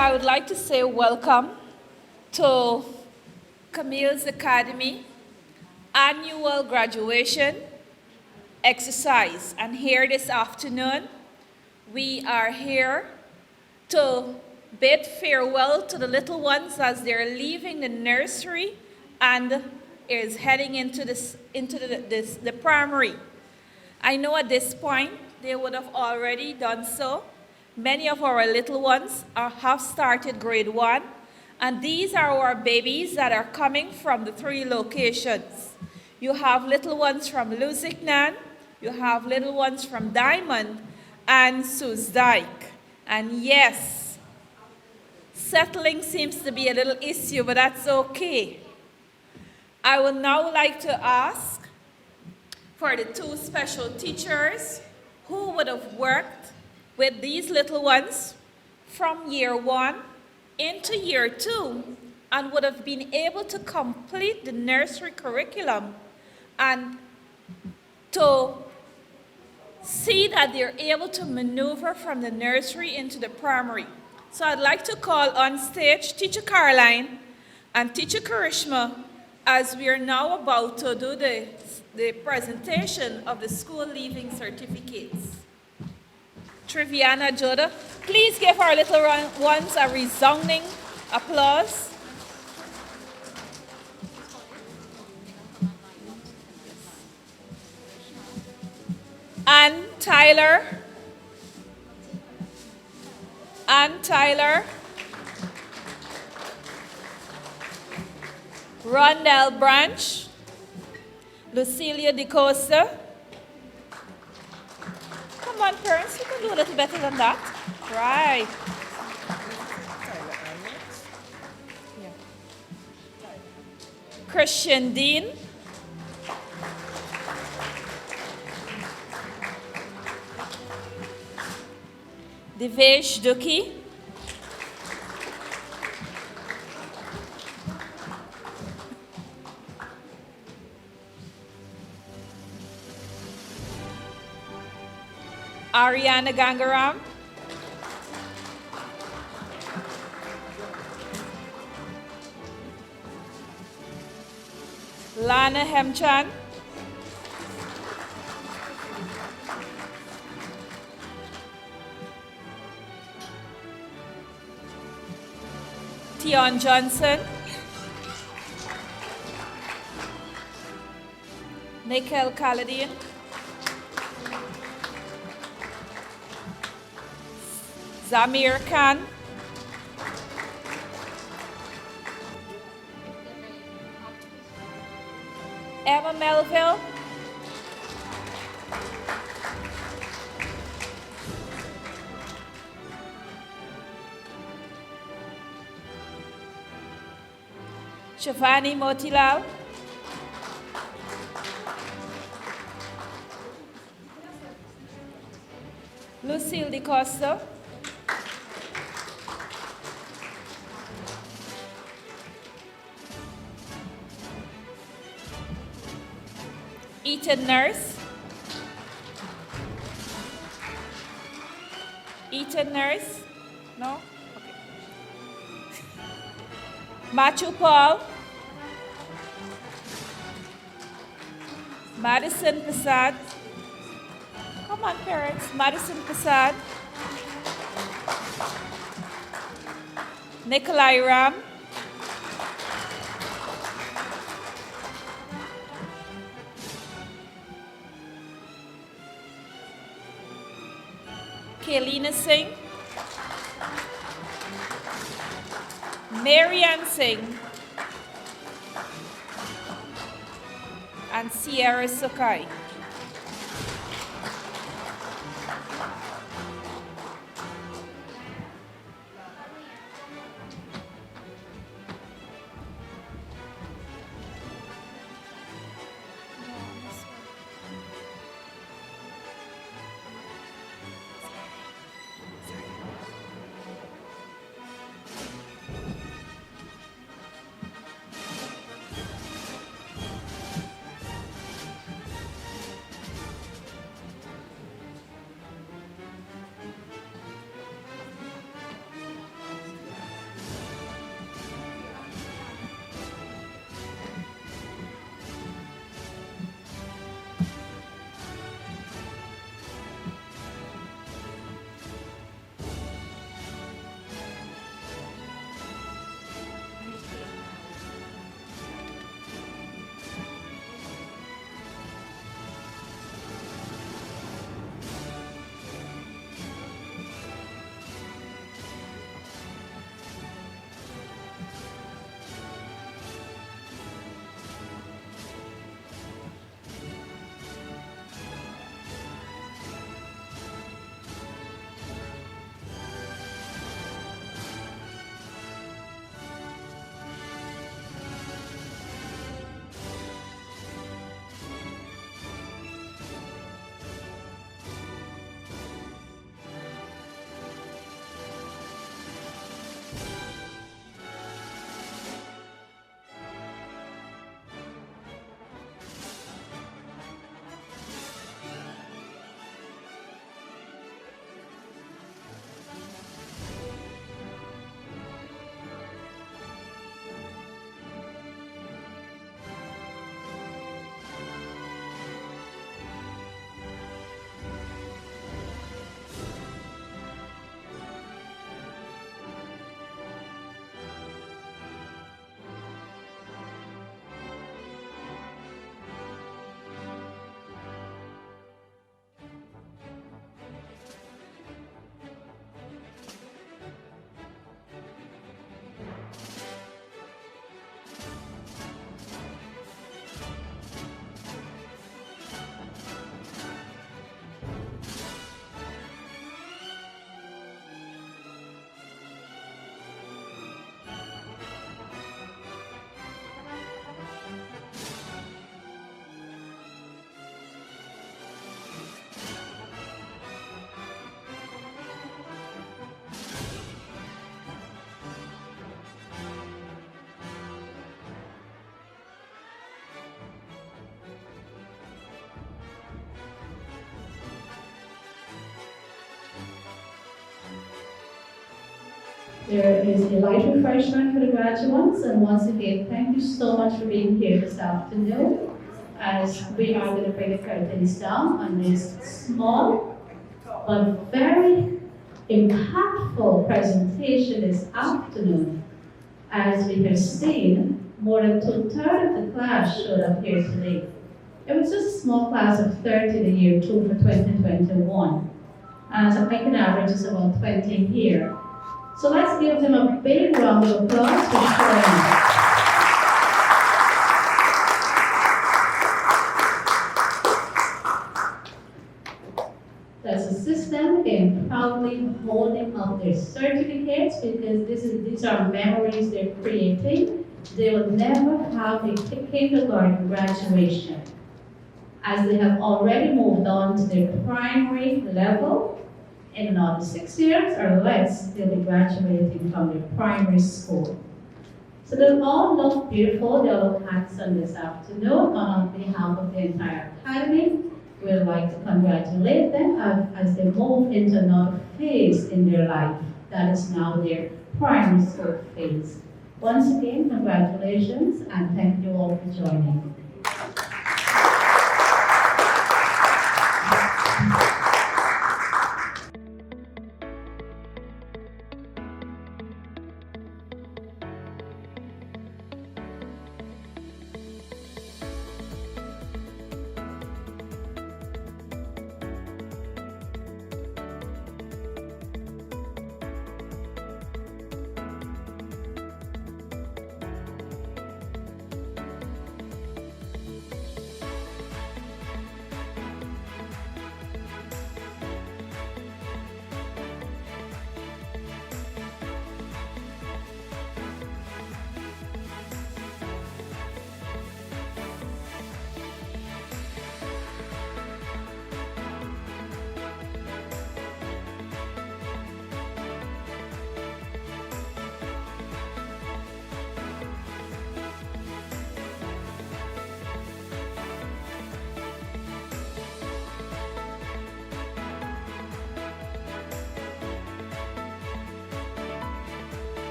I would like to say welcome to Camille's Academy annual graduation exercise. And here this afternoon, we are here to bid farewell to the little ones as they're leaving the nursery and is heading into the primary. I know at this point they would have already done so. Many of our little ones have started grade 1, and these are our babies that are coming from the 3 locations. You have little ones from Lusignan, you have little ones from Diamond, and Susdike. And yes, settling seems to be a little issue, but that's okay. I would now like to ask for the 2 special teachers who would have worked with these little ones from year 1 into year 2 and would have been able to complete the nursery curriculum and to see that they're able to maneuver from the nursery into the primary. So I'd like to call on stage Teacher Caroline and Teacher Karishma as we are now about to do the presentation of the school leaving certificates. Triviana Joda, please give our little ones a resounding applause. Ann Tyler. Rondell Branch. Lucilia DeCosta. Come on, parents, you can do a little better than that. Right. Christian Dean. Devesh Duki. Ariana Gangaram. Lana Hemchan. Tion Johnson. Nikhil Kaladin. Zamir Khan. Emma Melville. Shivani Motilal. Lucille DeCosta. Ethan Nurse. Ethan Nurse? No? Okay. Matthew Paul. Madison Prasad. Come on, parents. Madison Prasad. Nikolai Ram. Kailina Singh. Marianne Singh. And Sierra Sukai. There is a light refreshment for the graduates, and once again, thank you so much for being here this afternoon as we are going to bring the curtains down on this small but very impactful presentation this afternoon. As we have seen, more than two-thirds of the class showed up here today. It was just a small class of 30 the year 2 for 2021. And so I think an average is about 20 here. So let's give them a big round of applause for showing up. Let's assist them in proudly holding up their certificates because these are memories they're creating. They will never have a kindergarten graduation as they have already moved on to their primary level. In another 6 years or less, they'll be graduating from their primary school. So they'll all look beautiful, they'll look handsome this afternoon. On behalf of the entire academy, we'd like to congratulate them as they move into another phase in their life. That is now their primary school phase. Once again, congratulations and thank you all for joining.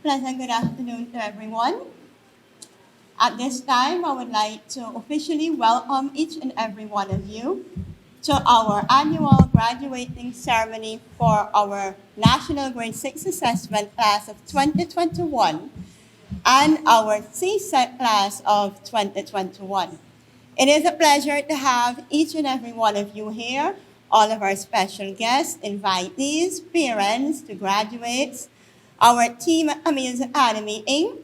Pleasant good afternoon to everyone. At this time, I would like to officially welcome each and every one of you to our annual graduating ceremony for our National Grade 6 Assessment class of 2021 and our CSET class of 2021. It is a pleasure to have each and every one of you here, all of our special guests, invitees, parents, to graduates, our team at Camille's Academy, Inc.,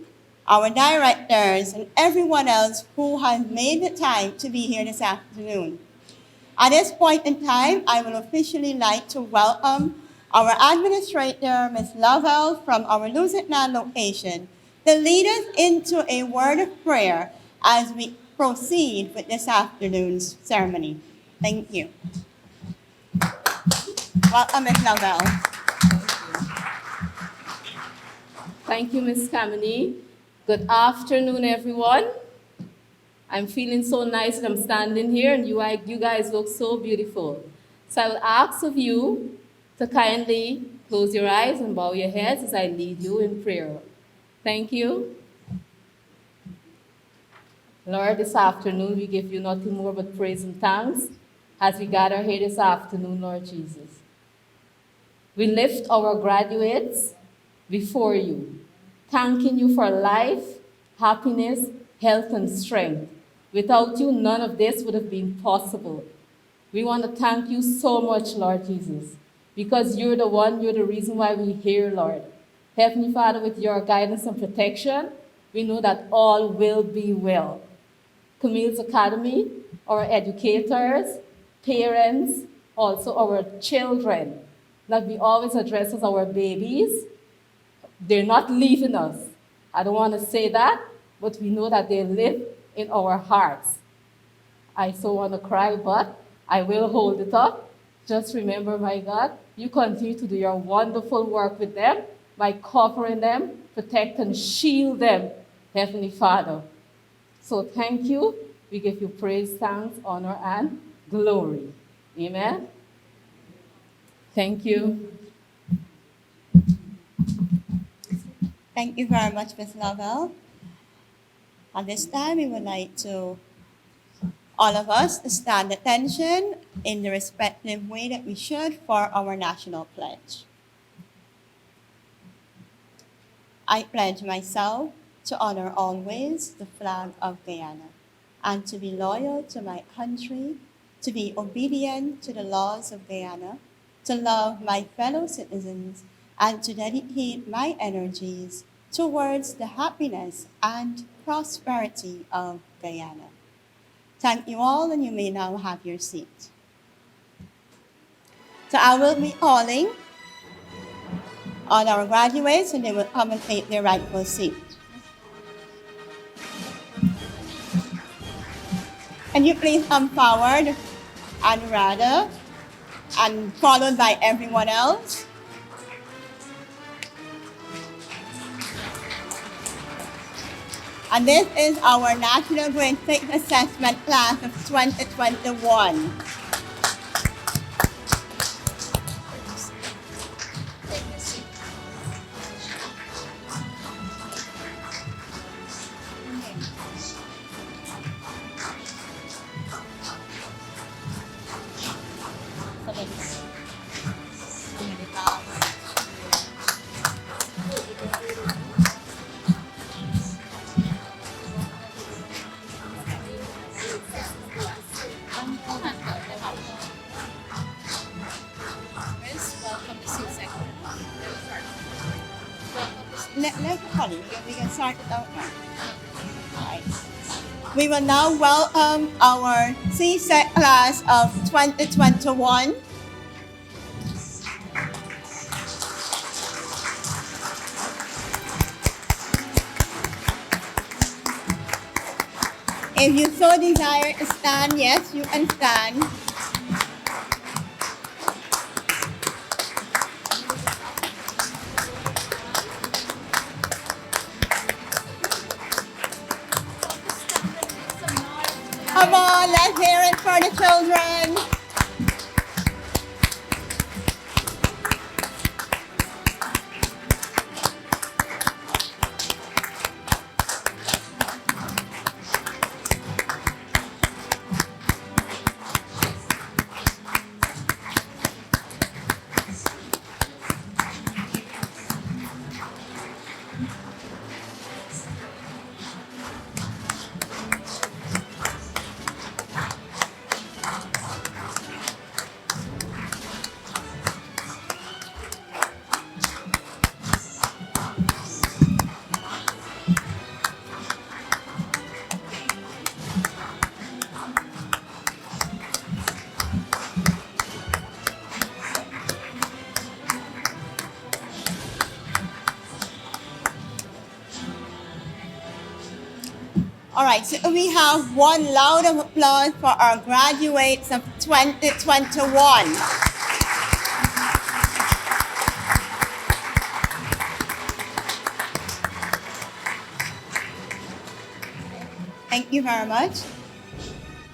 our directors, and everyone else who has made the time to be here this afternoon. At this point in time, I will officially like to welcome our administrator, Ms. Lovell, from our Lusitnan location, to lead us into a word of prayer as we proceed with this afternoon's ceremony. Thank you. Welcome, Ms. Lovell. Thank you, Ms. Camille. Good afternoon, everyone. I'm feeling so nice that I'm standing here, and you guys look so beautiful. So I will ask of you to kindly close your eyes and bow your heads as I lead you in prayer. Thank you. Lord, this afternoon we give you nothing more but praise and thanks as we gather here this afternoon, Lord Jesus. We lift our graduates before you, thanking you for life, happiness, health, and strength. Without you, none of this would have been possible. We want to thank you so much, Lord Jesus, because you're the reason why we're here, Lord. Heavenly Father, with your guidance and protection, we know that all will be well. Camille's Academy, our educators, parents, also our children, that we always address as our babies, they're not leaving us. I don't want to say that, but we know that they live in our hearts. I so want to cry, but I will hold it up. Just remember, my God, you continue to do your wonderful work with them by covering them, protect and shield them, Heavenly Father. So thank you. We give you praise, thanks, honor, and glory. Amen. Thank you. Thank you very much, Ms. Lovell. At this time, we would like to, all of us, to stand attention in the respective way that we should for our national pledge. I pledge myself to honor always the flag of Guyana and to be loyal to my country, to be obedient to the laws of Guyana, to love my fellow citizens, and to dedicate my energies towards the happiness and prosperity of Guyana. Thank you all, and you may now have your seat. So I will be calling on our graduates, and they will come and take their rightful seat. Can you please come forward, Ramada, and followed by everyone else? And this is our National Grade 6 Assessment class of 2021. We can start it out now. Right. We will now welcome our CSET class of 2021. If you so desire to stand, yes, you can stand. Come on, let's hear it for the children. All right, so we have one loud of applause for our graduates of 2021. Thank you very much.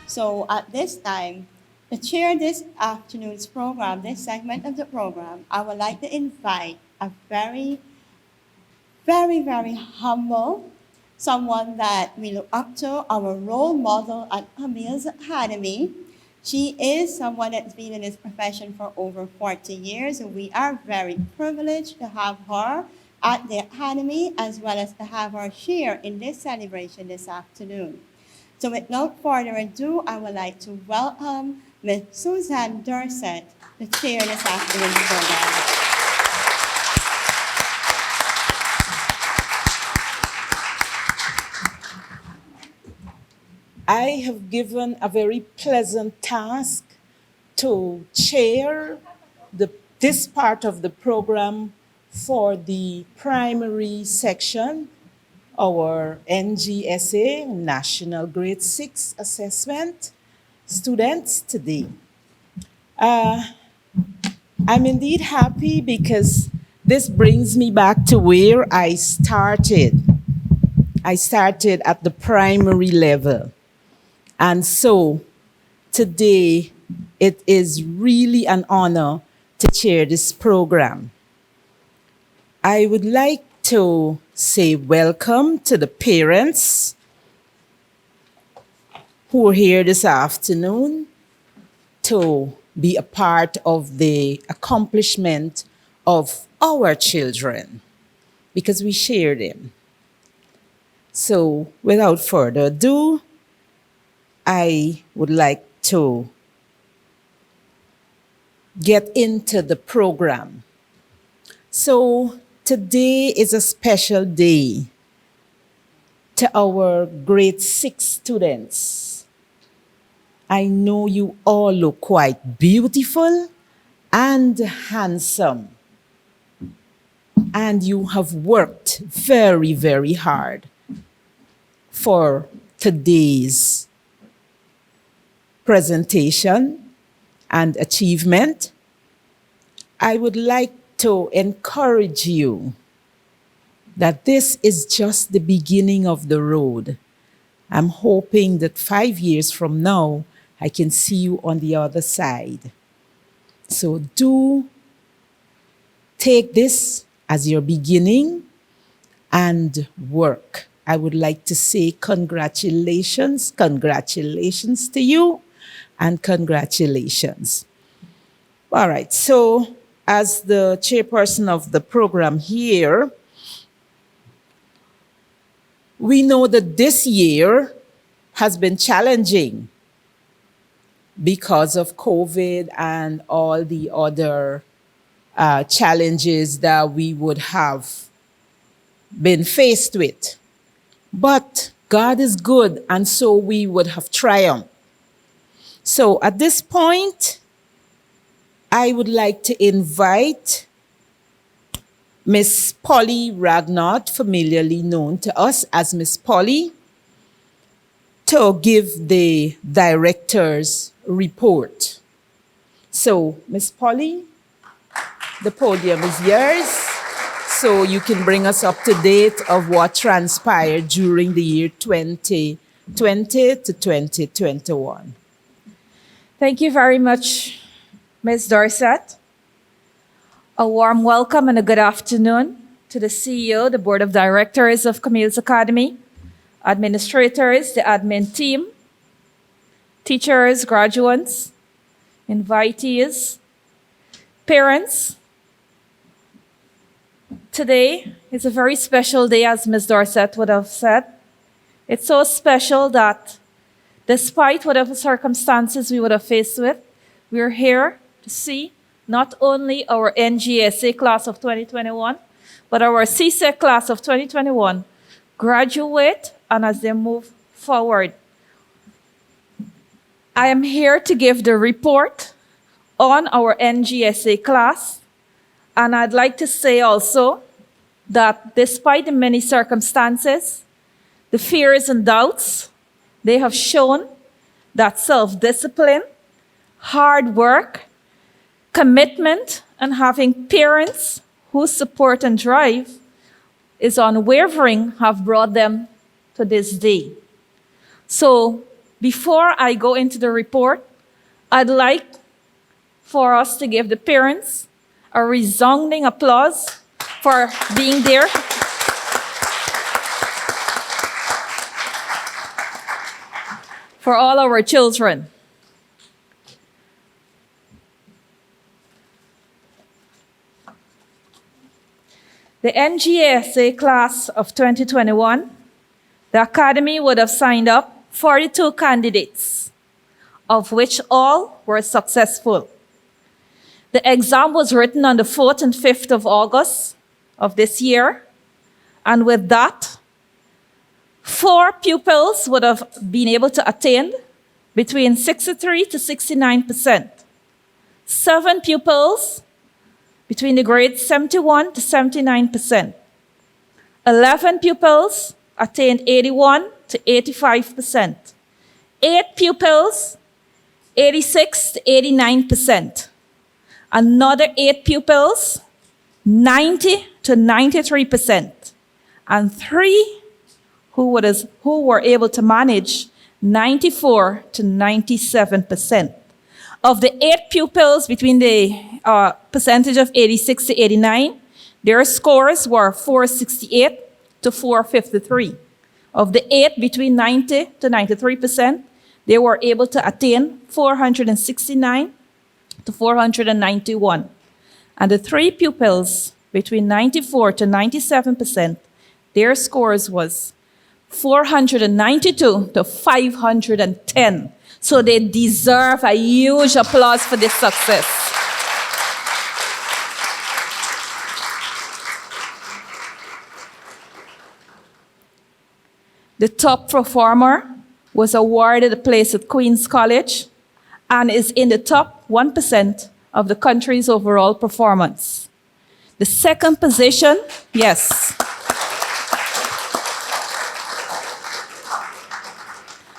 So at this time, to chair this afternoon's program, this segment of the program, I would like to invite a very, very, very humble, someone that we look up to, our role model at Camille's Academy. She is someone that's been in this profession for over 40 years, and we are very privileged to have her at the Academy, as well as to have her here in this celebration this afternoon. So without further ado, I would like to welcome Ms. Suzanne Dorset to chair this afternoon's program. I have given a very pleasant task to chair this part of the program for the primary section, our NGSA, National Grade 6 Assessment students today. I'm indeed happy because this brings me back to where I started. I started at the primary level. And so today, it is really an honor to chair this program. I would like to say welcome to the parents who are here this afternoon to be a part of the accomplishment of our children, because we share them. So without further ado, I would like to get into the program. So today is a special day to our grade 6 students. I know you all look quite beautiful and handsome, and you have worked very, very hard for today's presentation and achievement. I would like to encourage you that this is just the beginning of the road. I'm hoping that 5 years from now, I can see you on the other side. So do take this as your beginning and work. I would like to say congratulations to you, and congratulations. All right, so as the chairperson of the program here, we know that this year has been challenging because of COVID and all the other challenges that we would have been faced with. But God is good, and so we would have triumphed. So at this point, I would like to invite Miss Polly Ragnott, familiarly known to us as Miss Polly, to give the director's report. So, Miss Polly, the podium is yours, so you can bring us up to date of what transpired during the year 2020 to 2021. Thank you very much, Ms. Dorset. A warm welcome and a good afternoon to the CEO, the Board of Directors of Camille's Academy, administrators, the admin team, teachers, graduates, invitees, parents. Today is a very special day, as Ms. Dorset would have said. It's so special that despite whatever circumstances we would have faced with, we're here to see not only our NGSA class of 2021, but our CSEC class of 2021 graduate, and as they move forward. I am here to give the report on our NGSA class, and I'd like to say also that despite the many circumstances, the fears and doubts, they have shown that self-discipline, hard work, commitment, and having parents who support and drive is unwavering have brought them to this day. So before I go into the report, I'd like for us to give the parents a resounding applause for being there. For all our children. The NGSA class of 2021, the Academy would have signed up 42 candidates, of which all were successful. The exam was written on the 4th and 5th of August of this year, and with that, 4 pupils would have been able to attain between 63 to 69%. 7 pupils between the grades 71 to 79%. 11 pupils attained 81 to 85%. 8 pupils, 86 to 89%. Another 8 pupils, 90 to 93%. And 3 who were able to manage 94 to 97%. Of the 8 pupils between the percentage of 86 to 89, their scores were 468 to 453. Of the 8 between 90 to 93%, they were able to attain 469 to 491. And the 3 pupils between 94 to 97%, their scores was 492 to 510. So they deserve a huge applause for this success. The top performer was awarded a place at Queen's College and is in the top 1% of the country's overall performance. The second position, yes.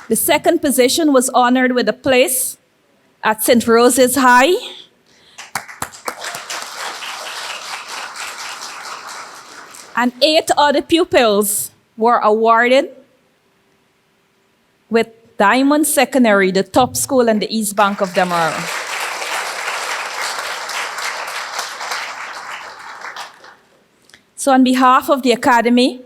The second position was honored with a place at St. Rose's High. And 8 other pupils were awarded with Diamond Secondary, the top school in the East Bank of Demerara. So on behalf of the Academy,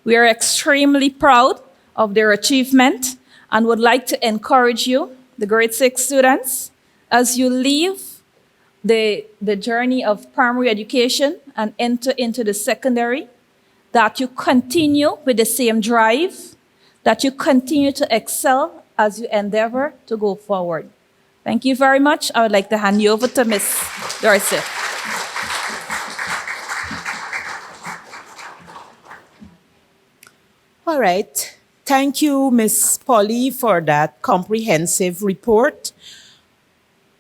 we are extremely proud of their achievement and would like to encourage you, the grade 6 students, as you leave the journey of primary education and enter into the secondary, that you continue with the same drive, that you continue to excel as you endeavor to go forward. Thank you very much. I would like to hand you over to Ms. Dorsey. All right. Thank you, Ms. Polly, for that comprehensive report.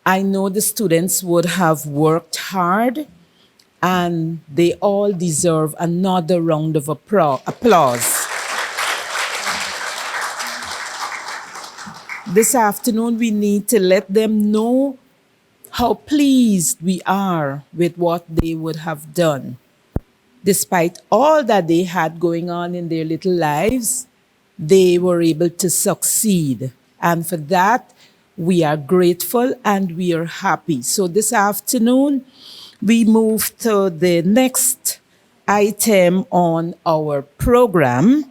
I know the students would have worked hard, and they all deserve another round of applause. This afternoon, we need to let them know how pleased we are with what they would have done. Despite all that they had going on in their little lives, they were able to succeed. And for that, we are grateful and we are happy. So this afternoon, we move to the next item on our program,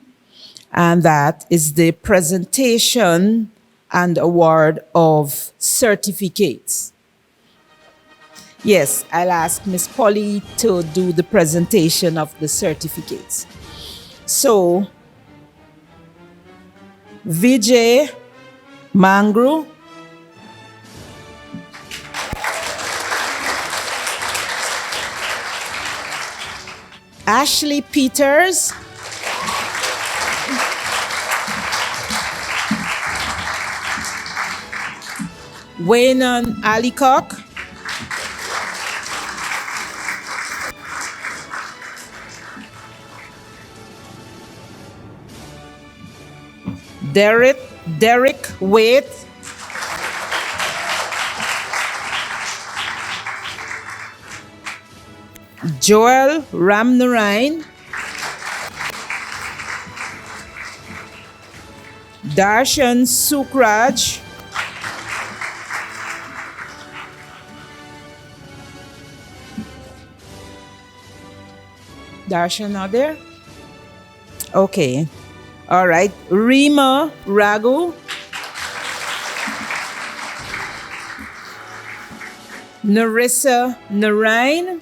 and that is the presentation and award of certificates. Yes, I'll ask Ms. Polly to do the presentation of the certificates. So, Vijay Mangru, Ashley Peters, Waynon Alicock, Derek Wade, Joel Ramnarain, Darshan Sukraj, Darshan not there? Okay. All right. Rima Raghu, Narissa Narain,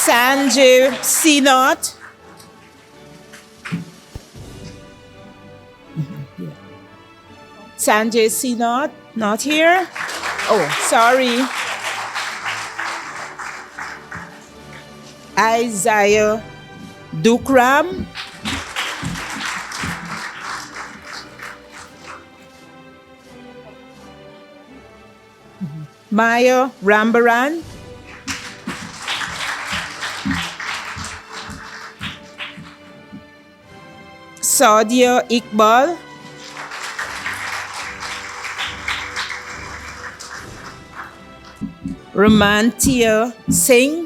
Sanjay Sinot, Sanjay Sinot, not here? Oh, sorry. Isaiah Dukram, Maya Rambaran, Sadia Iqbal, Romantia Singh,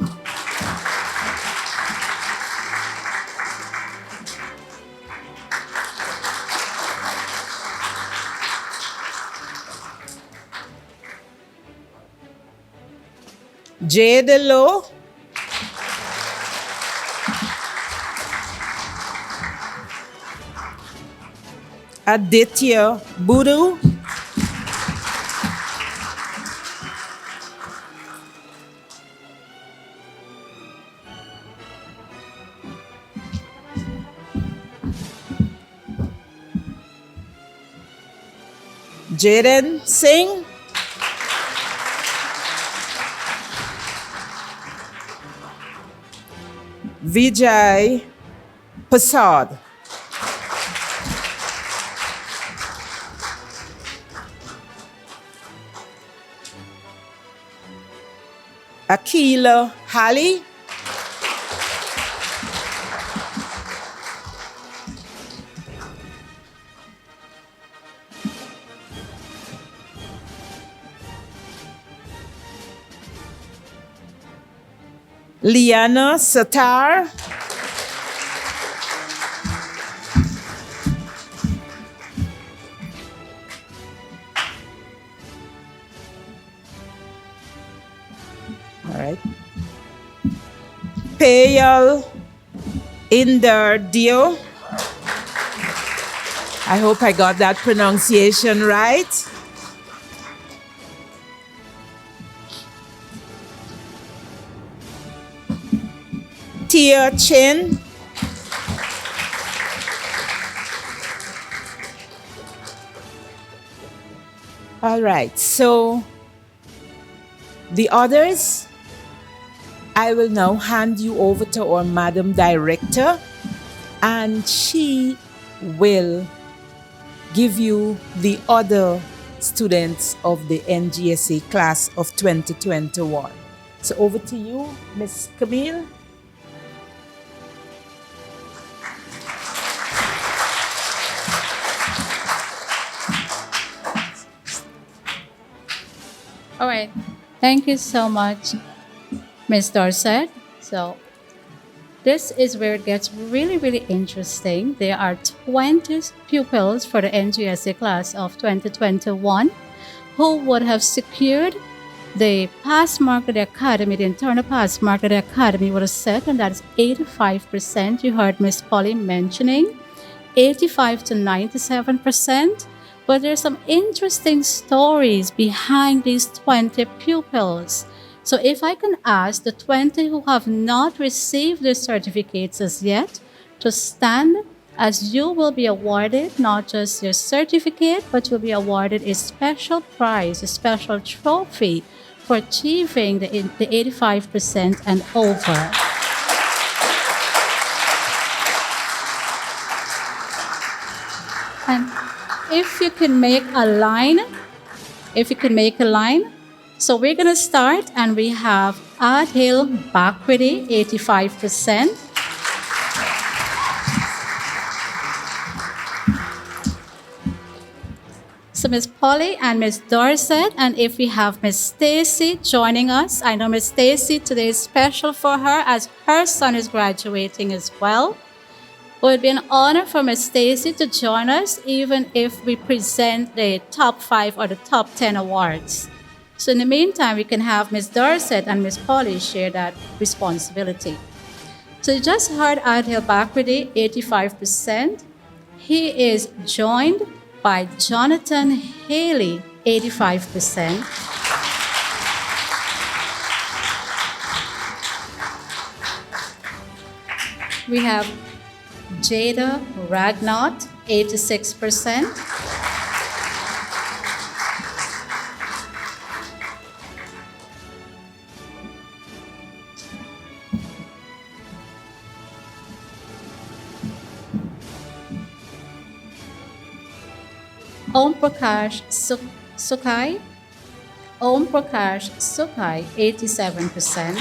Jade Low, Aditya Budu, Jaden Singh, Vijay Prasad, Akila Hali, Liana Satar, all right, Payal Inder Dio, I hope I got that pronunciation right. Tia Chin, all right, so the others, I will now hand you over to our Madam Director, and she will give you the other students of the NGSA class of 2021. So over to you, Miss Camille. All right. Thank you so much, Ms. Dorset. So this is where it gets really, really interesting. There are 20 pupils for the NGSA class of 2021 who would have secured the pass mark of the academy, the internal pass mark of the academy would have set, and that is 85%. You heard Ms. Polly mentioning 85 to 97%. But there's some interesting stories behind these 20 pupils. So if I can ask the 20 who have not received their certificates as yet to stand as you will be awarded not just your certificate, but you'll be awarded a special prize, a special trophy for achieving the 85% and over. And if you can make a line, so we're going to start, and we have Adil Bakridi, 85%. So Ms. Polly and Ms. Dorset, and if we have Ms. Stacy joining us, I know Ms. Stacy today is special for her as her son is graduating as well. It would be an honor for Ms. Stacy to join us, even if we present the top 5 or the top 10 awards. So in the meantime, we can have Ms. Dorset and Ms. Polly share that responsibility. So you just heard Adil Bakridi, 85%. He is joined by Jonathan Haley, 85%. We have Jada Ragnot, 86%. Om Prakash Sukai, 87%.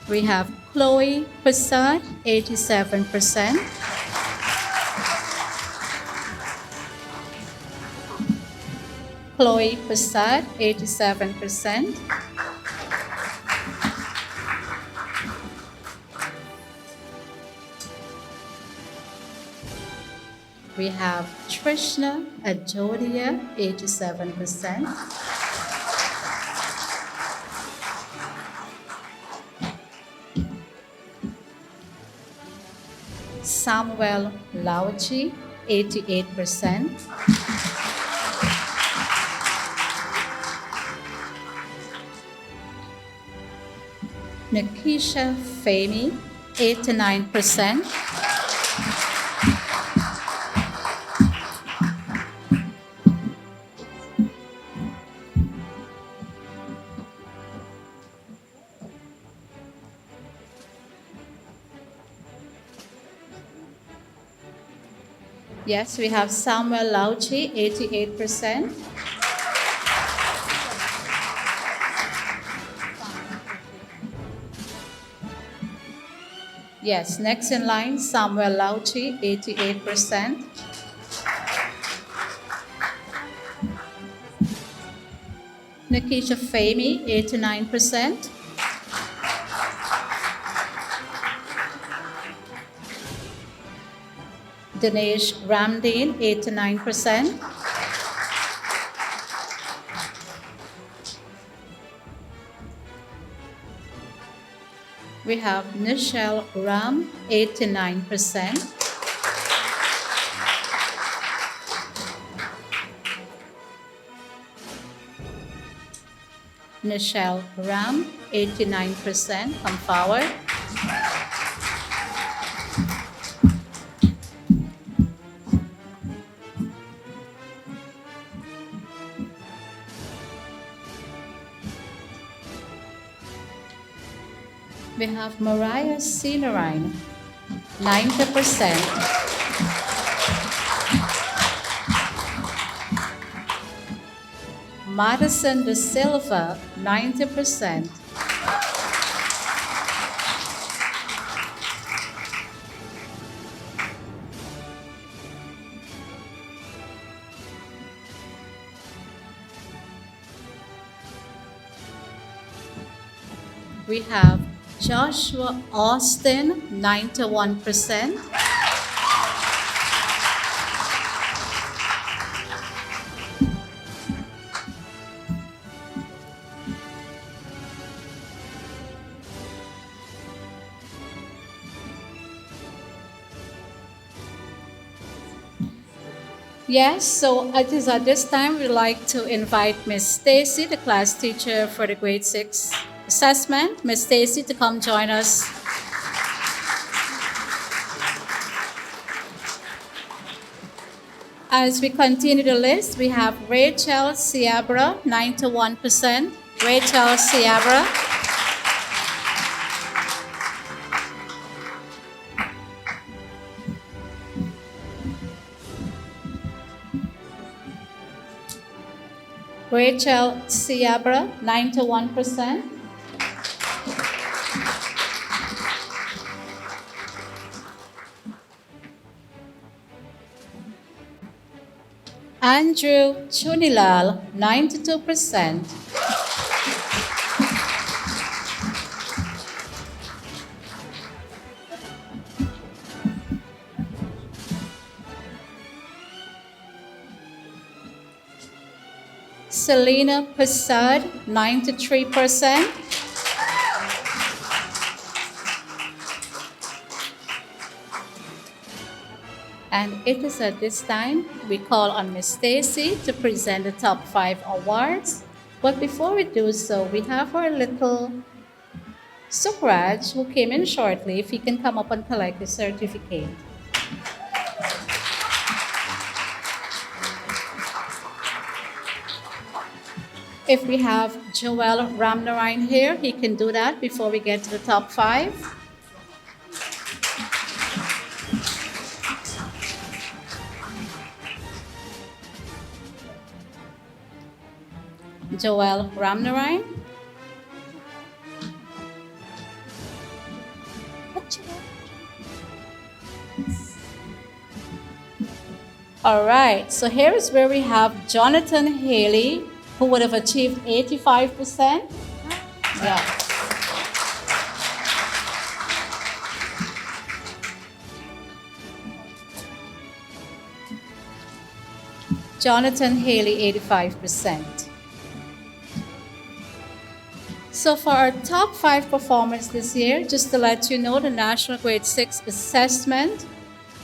We have Chloe Prasad, 87%. Chloe Prasad, 87%. We have Trishna Ajodia, 87%. Samuel Lauchi, 88%. Nikisha Fahmy, 89%. Yes, we have Samuel Lauchi, 88%. Yes, next in line, Samuel Lauchi, 88%. Nikisha Fahmy, 89%. Dinesh Ramdeen, 89%. We have Nichelle Ram, 89%. Nichelle Ram, 89%. Come forward. We have Mariah Celerine, 90%. Madison De Silva, 90%. We have Joshua Austin, 91%. Yes, so it is at this time we'd like to invite Ms. Stacy, the class teacher for the grade 6 assessment, Ms. Stacy, to come join us. As we continue the list, we have Rachel Ciabra, 91%. Rachel Ciabra. Rachel Ciabra, 91%. Andrew Chunilal, 92%. Selena Prasad, 93%. And it is at this time we call on Ms. Stacy to present the top 5 awards. But before we do so, we have our little Sukraj who came in shortly. If he can come up and collect the certificate. If we have Joel Ramnarine here, he can do that before we get to the top 5. Joel Ramnarine. All right, so here is where we have Jonathan Haley, who would have achieved 85%. Yeah. Jonathan Haley, 85%. So for our top 5 performers this year, just to let you know, the National Grade 6 Assessment,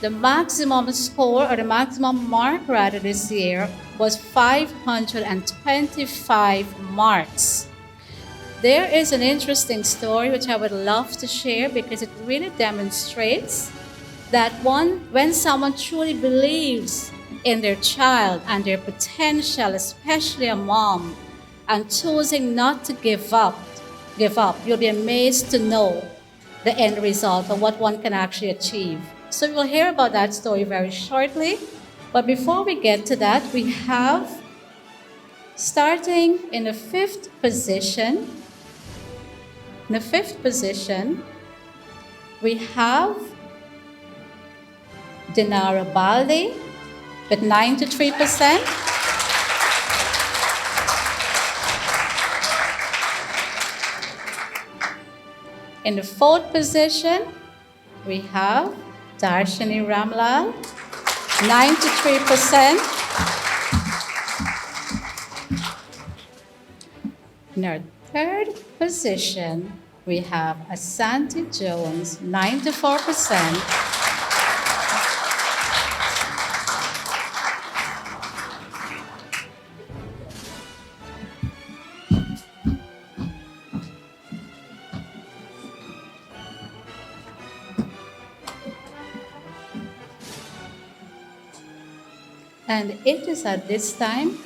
the maximum score, or the maximum mark rather, this year was 525 marks. There is an interesting story which I would love to share because it really demonstrates that when someone truly believes in their child and their potential, especially a mom, and choosing not to give up, you'll be amazed to know the end result of what one can actually achieve. So we'll hear about that story very shortly. But before we get to that, we have, starting in the 5th position, we have Dinara Baldi with 93%. In the 4th position, we have Darshini Ramlal, 93%. In our 3rd position, we have Asante Jones, 94%. And it is at this time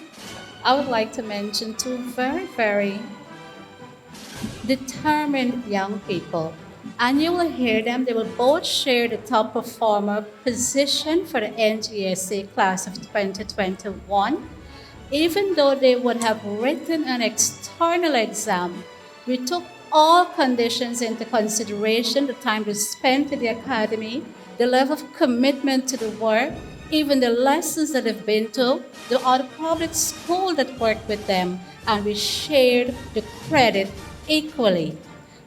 I would like to mention 2 very, very determined young people. And you will hear them. They will both share the top performer position for the NGSA class of 2021. Even though they would have written an external exam, we took all conditions into consideration: the time they spent in the academy, the level of commitment to the work, even the lessons that they've been to, the other public school that worked with them, and we shared the credit equally.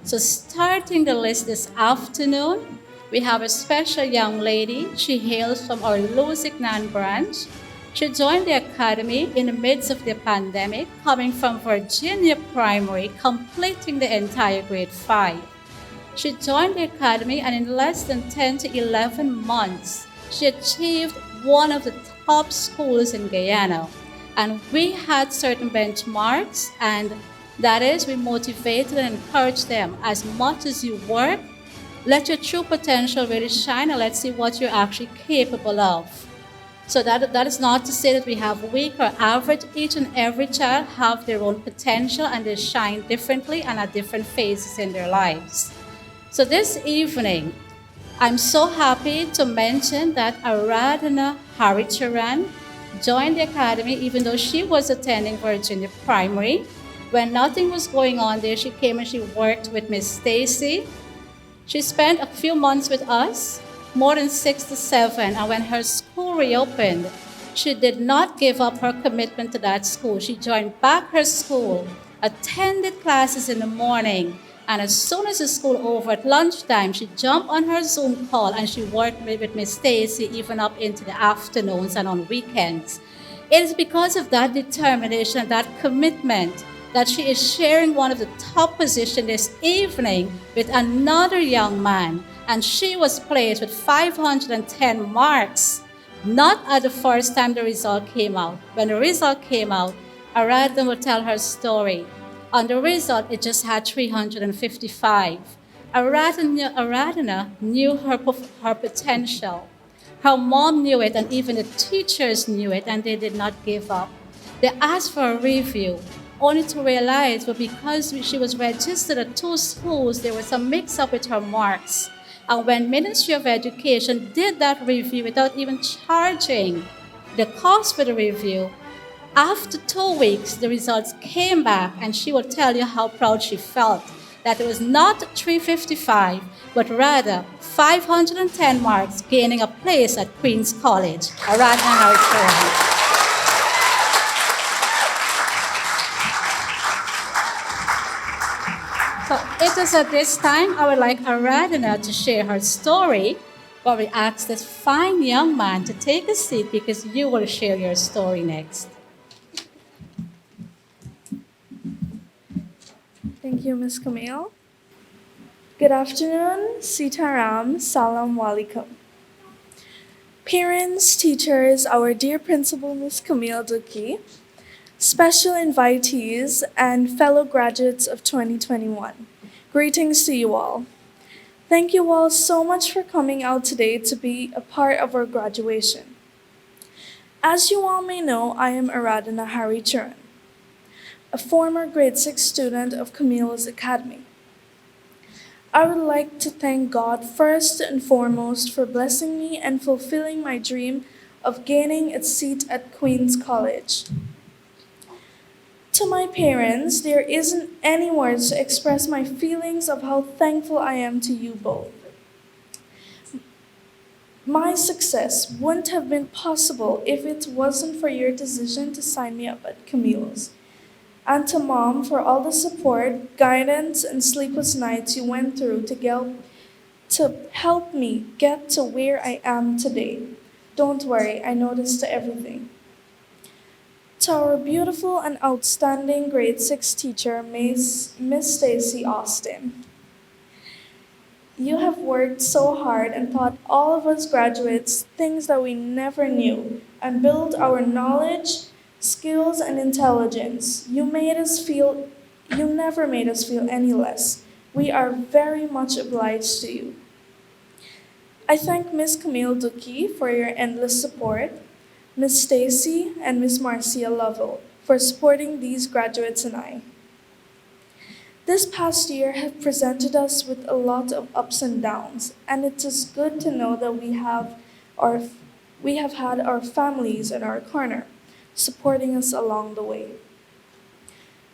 So starting the list this afternoon, we have a special young lady. She hails from our Lusignan branch. She joined the academy in the midst of the pandemic, coming from Virginia Primary, completing the entire grade 5. She joined the academy, and in less than 10 to 11 months, she achieved one of the top schools in Guyana. And we had certain benchmarks, and That is, we motivate and encourage them as much as you work. Let your true potential really shine and let's see what you're actually capable of. So that is not to say that we have weak or average. Each and every child have their own potential and they shine differently and at different phases in their lives. So this evening, I'm so happy to mention that Aradhana Haricharan joined the academy even though she was attending Virginia Primary. When nothing was going on there, she came and she worked with Miss Stacy. She spent a few months with us, more than 6 to 7, and when her school reopened, she did not give up her commitment to that school. She joined back her school, attended classes in the morning, and as soon as the school over at lunchtime, she jumped on her Zoom call and she worked with Miss Stacy even up into the afternoons and on weekends. It is because of that determination and that commitment that she is sharing one of the top positions this evening with another young man, and she was placed with 510 marks. Not at the first time the result came out. When the result came out, Aradhana will tell her story. On the result, it just had 355. Aradhana knew her potential. Her mom knew it, and even the teachers knew it, and they did not give up. They asked for a review, only to realize that because she was registered at 2 schools, there was some mix-up with her marks. And when Ministry of Education did that review without even charging the cost for the review, after 2 weeks, the results came back, and she will tell you how proud she felt that it was not 355, but rather 510 marks, gaining a place at Queen's College. Aradhana Haricharan. So it is at this time I would like Aradhana to share her story, but we ask this fine young man to take a seat because you will share your story next. Thank you, Ms. Camille. Good afternoon, Sitaram, Salam Walaikum. Parents, teachers, our dear principal, Ms. Camille Duki, special invitees, and fellow graduates of 2021. Greetings to you all. Thank you all so much for coming out today to be a part of our graduation. As you all may know, I am Aradhana Haricharan, a former grade 6 student of Camille's Academy. I would like to thank God first and foremost for blessing me and fulfilling my dream of gaining a seat at Queen's College. To my parents, there isn't any words to express my feelings of how thankful I am to you both. My success wouldn't have been possible if it wasn't for your decision to sign me up at Camille's. And to Mom for all the support, guidance, and sleepless nights you went through to help me get to where I am today. Don't worry, I noticed everything. To our beautiful and outstanding grade 6 teacher, Miss Stacy Austin. You have worked so hard and taught all of us graduates things that we never knew and built our knowledge, skills, and intelligence. You never made us feel any less. We are very much obliged to you. I thank Miss Camille Duki for your endless support, Miss Stacy and Miss Marcia Lovell for supporting these graduates and I. This past year have presented us with a lot of ups and downs, and it is good to know that we have had our families in our corner, supporting us along the way.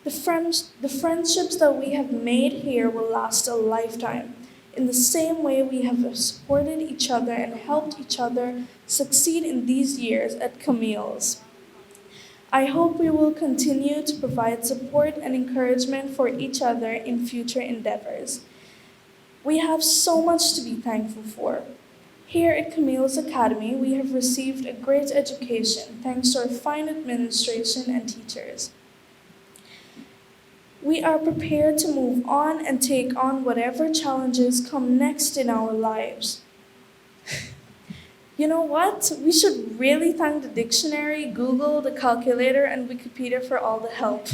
The friendships that we have made here will last a lifetime, in the same way we have supported each other and helped each other succeed in these years at Camille's. I hope we will continue to provide support and encouragement for each other in future endeavors. We have so much to be thankful for. Here at Camille's Academy, we have received a great education thanks to our fine administration and teachers. We are prepared to move on and take on whatever challenges come next in our lives. You know what? We should really thank the dictionary, Google, the calculator, and Wikipedia for all the help.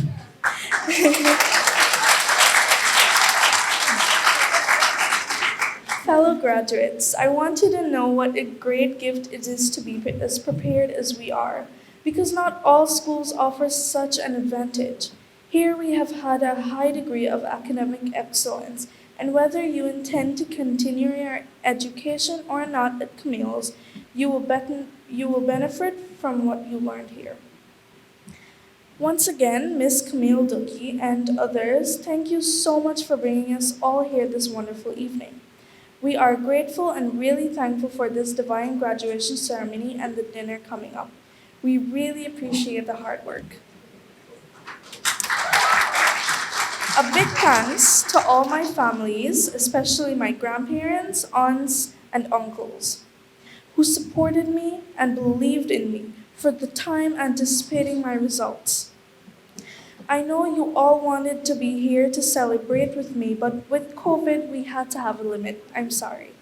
graduates, I want you to know what a great gift it is to be as prepared as we are, because not all schools offer such an advantage. Here we have had a high degree of academic excellence, and whether you intend to continue your education or not at Camille's, you will benefit from what you learned here. Once again, Miss Camille Ducky and others, thank you so much for bringing us all here this wonderful evening. We are grateful and really thankful for this divine graduation ceremony and the dinner coming up. We really appreciate the hard work. A big thanks to all my families, especially my grandparents, aunts, and uncles, who supported me and believed in me for the time anticipating my results. I know you all wanted to be here to celebrate with me, but with COVID, we had to have a limit. I'm sorry.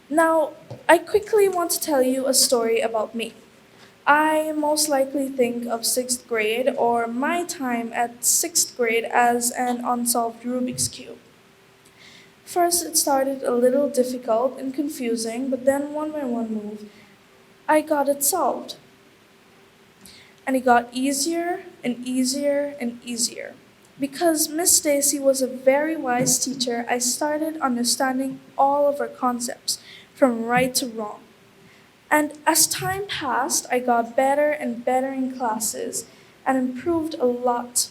Now, I quickly want to tell you a story about me. I most likely think of sixth grade or my time at sixth grade as an unsolved Rubik's Cube. First, it started a little difficult and confusing, but then one by one move, I got it solved. And it got easier and easier and easier. Because Miss Stacy was a very wise teacher, I started understanding all of her concepts, from right to wrong. And as time passed, I got better and better in classes and improved a lot.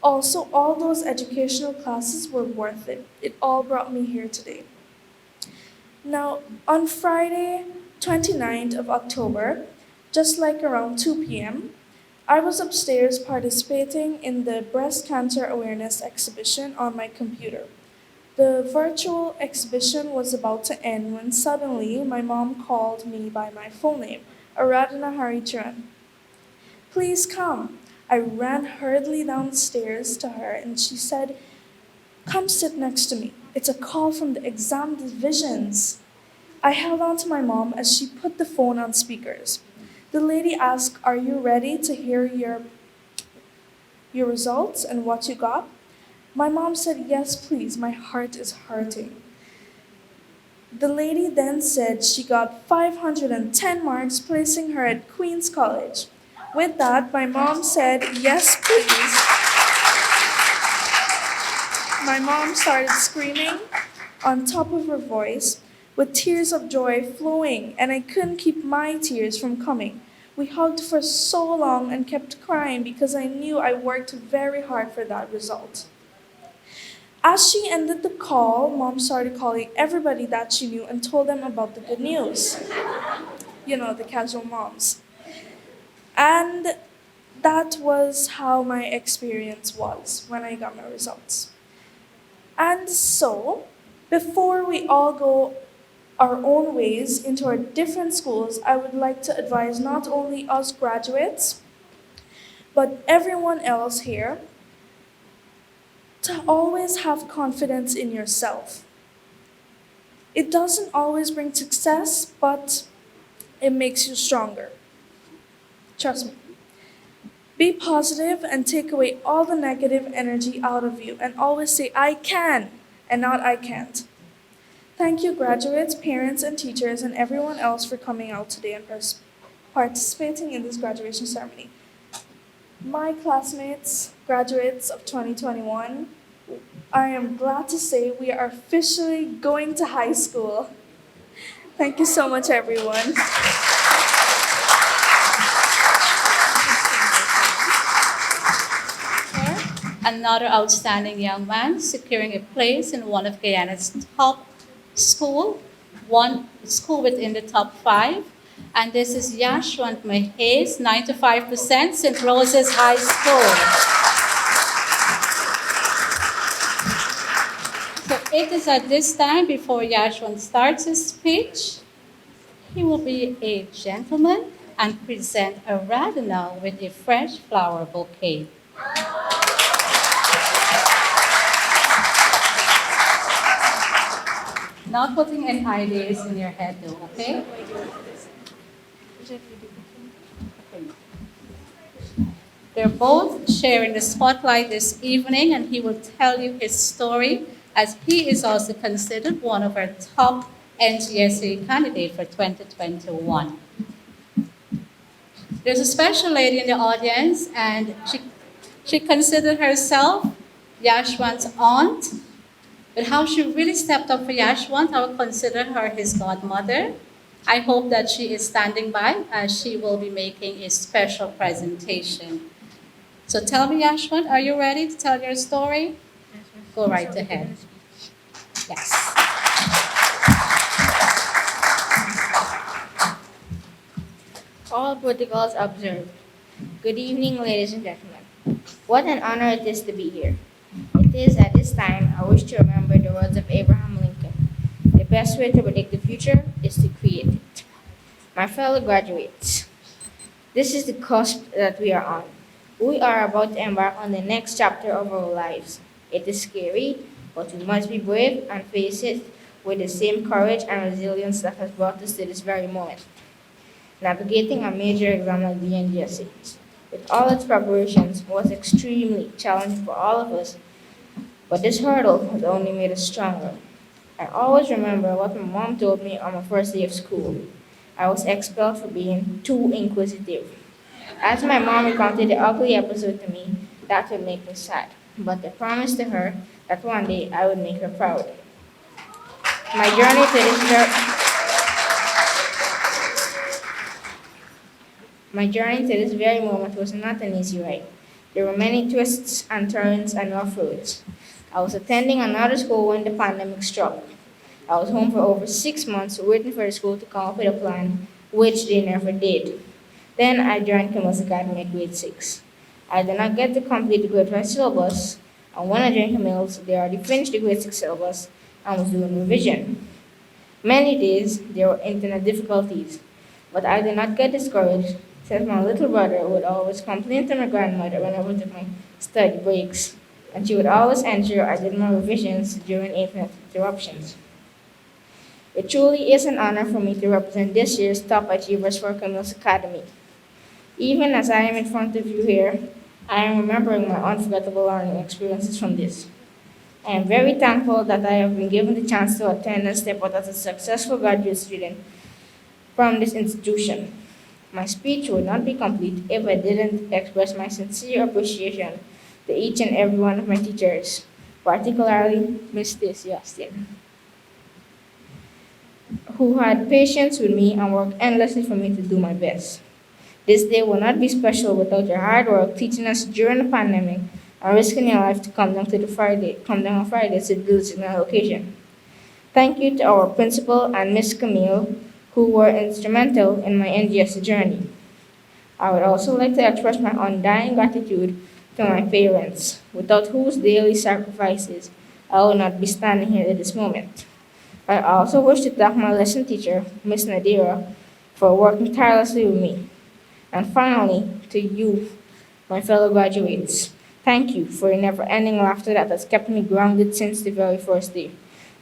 Also, all those educational classes were worth it. It all brought me here today. Now, on Friday, 29th of October, just like around 2 p.m., I was upstairs participating in the breast cancer awareness exhibition on my computer. The virtual exhibition was about to end when suddenly my mom called me by my full name, Aradhana Haricharan. Please come. I ran hurriedly downstairs to her and she said, come sit next to me. It's a call from the exam divisions. I held on to my mom as she put the phone on speakers. The lady asked, are you ready to hear your results and what you got? My mom said, yes, please, my heart is hurting. The lady then said she got 510 marks, placing her at Queen's College. With that, my mom said, yes, please. My mom started screaming on top of her voice, with tears of joy flowing, and I couldn't keep my tears from coming. We hugged for so long and kept crying because I knew I worked very hard for that result. As she ended the call, Mom started calling everybody that she knew and told them about the good news. You know, the casual moms. And that was how my experience was when I got my results. And so, before we all go our own ways into our different schools, I would like to advise not only us graduates, but everyone else here to always have confidence in yourself. It doesn't always bring success, but it makes you stronger. Trust me. Be positive and take away all the negative energy out of you and always say, I can, and not I can't. Thank you, graduates, parents, and teachers, and everyone else for coming out today and participating in this graduation ceremony. My classmates, graduates of 2021, I am glad to say we are officially going to high school. Thank you so much, everyone. Another outstanding young man securing a place in one of Guyana's top one school within the top 5. And this is Yashwant Mahes, 95%, St. Rose's High School. So it is at this time, before Yashwant starts his speech, he will be a gentleman and present a Radinal with a fresh flower bouquet. Not putting any ideas in your head though, okay? They're both sharing the spotlight this evening and he will tell you his story as he is also considered one of our top NGSA candidates for 2021. There's a special lady in the audience, and she considered herself Yashwan's aunt. But how she really stepped up for Yashwan, I would consider her his godmother. I hope that she is standing by as she will be making a special presentation. So tell me, Yashwan, are you ready to tell your story? Go right ahead. Yes. All protocols observed. Good evening, ladies and gentlemen. What an honor it is to be here. It is at this time I wish to remember the words of Abraham Lincoln. The best way to predict the future is to create it. My fellow graduates, this is the cusp that we are on. We are about to embark on the next chapter of our lives. It is scary, but we must be brave and face it with the same courage and resilience that has brought us to this very moment. Navigating a major exam like the NGSA, with all its preparations, was extremely challenging for all of us, but this hurdle has only made us stronger. I always remember what my mom told me on my first day of school. I was expelled for being too inquisitive. As my mom recounted the ugly episode to me, that would make me sad, but I promised to her that one day I would make her proud. My journey to this ver- My journey to this very moment was not an easy ride. There were many twists and turns and rough roads. I was attending another school when the pandemic struck. I was home for over 6 months waiting for the school to come up with a plan, which they never did. Then I joined Camille's Academy at grade 6. I did not get to complete the grade 5 syllabus, and when I joined Camille's, they already finished the grade 6 syllabus and was doing revision. Many days there were internet difficulties, but I did not get discouraged since my little brother would always complain to my grandmother whenever I took my study breaks, and she would always ensure I did my revisions during internet interruptions. It truly is an honor for me to represent this year's top achievers for Camille's Academy. Even as I am in front of you here, I am remembering my unforgettable learning experiences from this. I am very thankful that I have been given the chance to attend and step out as a successful graduate student from this institution. My speech would not be complete if I didn't express my sincere appreciation to each and every one of my teachers, particularly Miss Stacy Austin, who had patience with me and worked endlessly for me to do my best. This day will not be special without your hard work teaching us during the pandemic and risking your life to come down on Friday to do the signal occasion. Thank you to our principal and Miss Camille, who were instrumental in my NGS journey. I would also like to express my undying gratitude to my parents, without whose daily sacrifices I would not be standing here at this moment. I also wish to thank my lesson teacher, Miss Nadira, for working tirelessly with me. And finally, to you, my fellow graduates, thank you for your never-ending laughter that has kept me grounded since the very first day.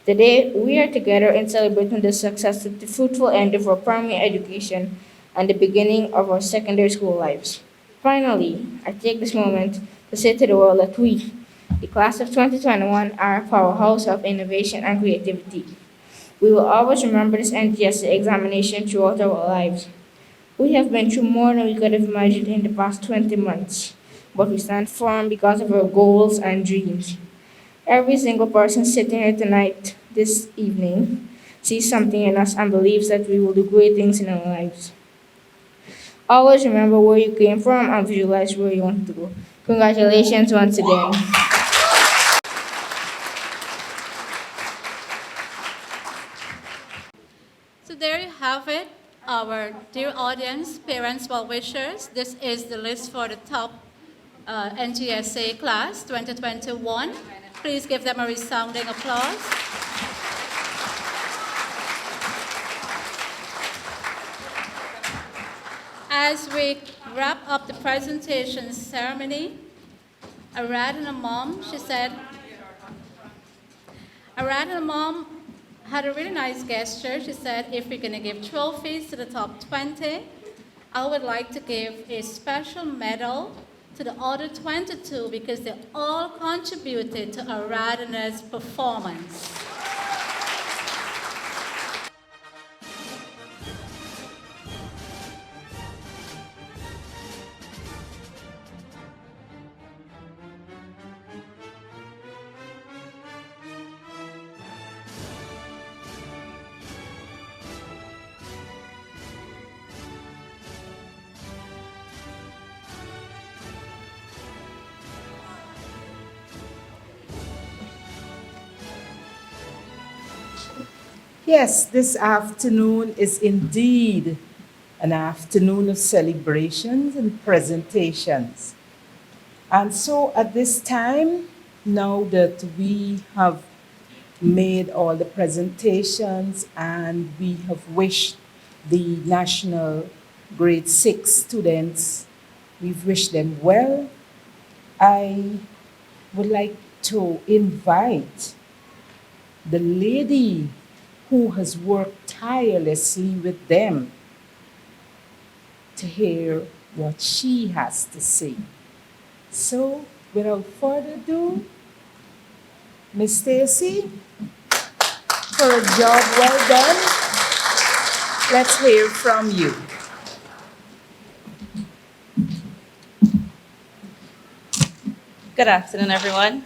Today, we are together in celebrating the success of the fruitful end of our primary education and the beginning of our secondary school lives. Finally, I take this moment to say to the world that we, the class of 2021, are a powerhouse of innovation and creativity. We will always remember this NGSA examination throughout our lives. We have been through more than we could have imagined in the past 20 months, but we stand firm because of our goals and dreams. Every single person sitting here tonight, this evening, sees something in us and believes that we will do great things in our lives. Always remember where you came from and visualize where you want to go. Congratulations once again. So there you have it, our dear audience, parents, well-wishers. This is the list for the top NGSA class 2021. Please give them a resounding applause. As we wrap up the presentation ceremony, Aradhana mom, she said, Aradhana mom had a really nice gesture. She said, if we're going to give trophies to the top 20, I would like to give a special medal to the other 22 because they all contributed to Aradhana's performance. Yes, this afternoon is indeed an afternoon of celebrations and presentations. And so at this time, now that we have made all the presentations and we have wished the national grade 6 students, we've wished them well, I would like to invite the lady who has worked tirelessly with them to hear what she has to say. So, without further ado, Miss Stacy, for a job well done, let's hear from you. Good afternoon, everyone.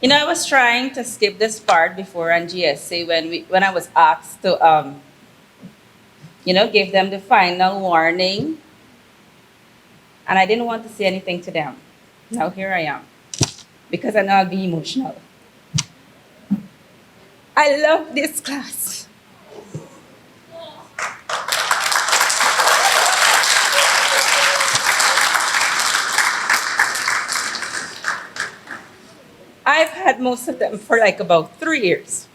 You know, I was trying to skip this part before on GSA when I was asked to, give them the final warning, and I didn't want to say anything to them. Now here I am, because I know I'll be emotional. I love this class. I've had most of them for like about 3 years.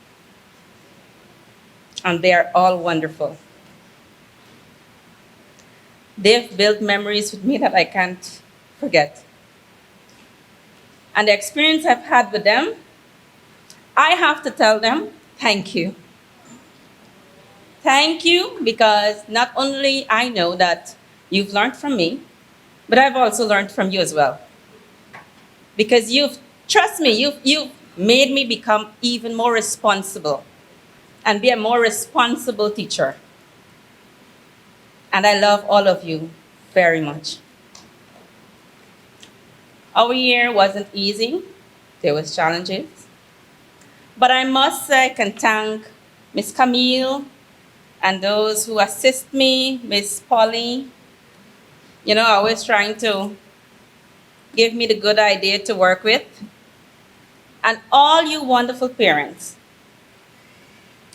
And they are all wonderful. They've built memories with me that I can't forget. And the experience I've had with them, I have to tell them, thank you. Thank you, because not only I know that you've learned from me, but I've also learned from you as well. Because trust me, you've made me become even more responsible and be a more responsible teacher. And I love all of you very much. Our year wasn't easy. There was challenges. But I must say I can thank Miss Camille and those who assist me, Miss Polly, always trying to give me the good idea to work with. And all you wonderful parents.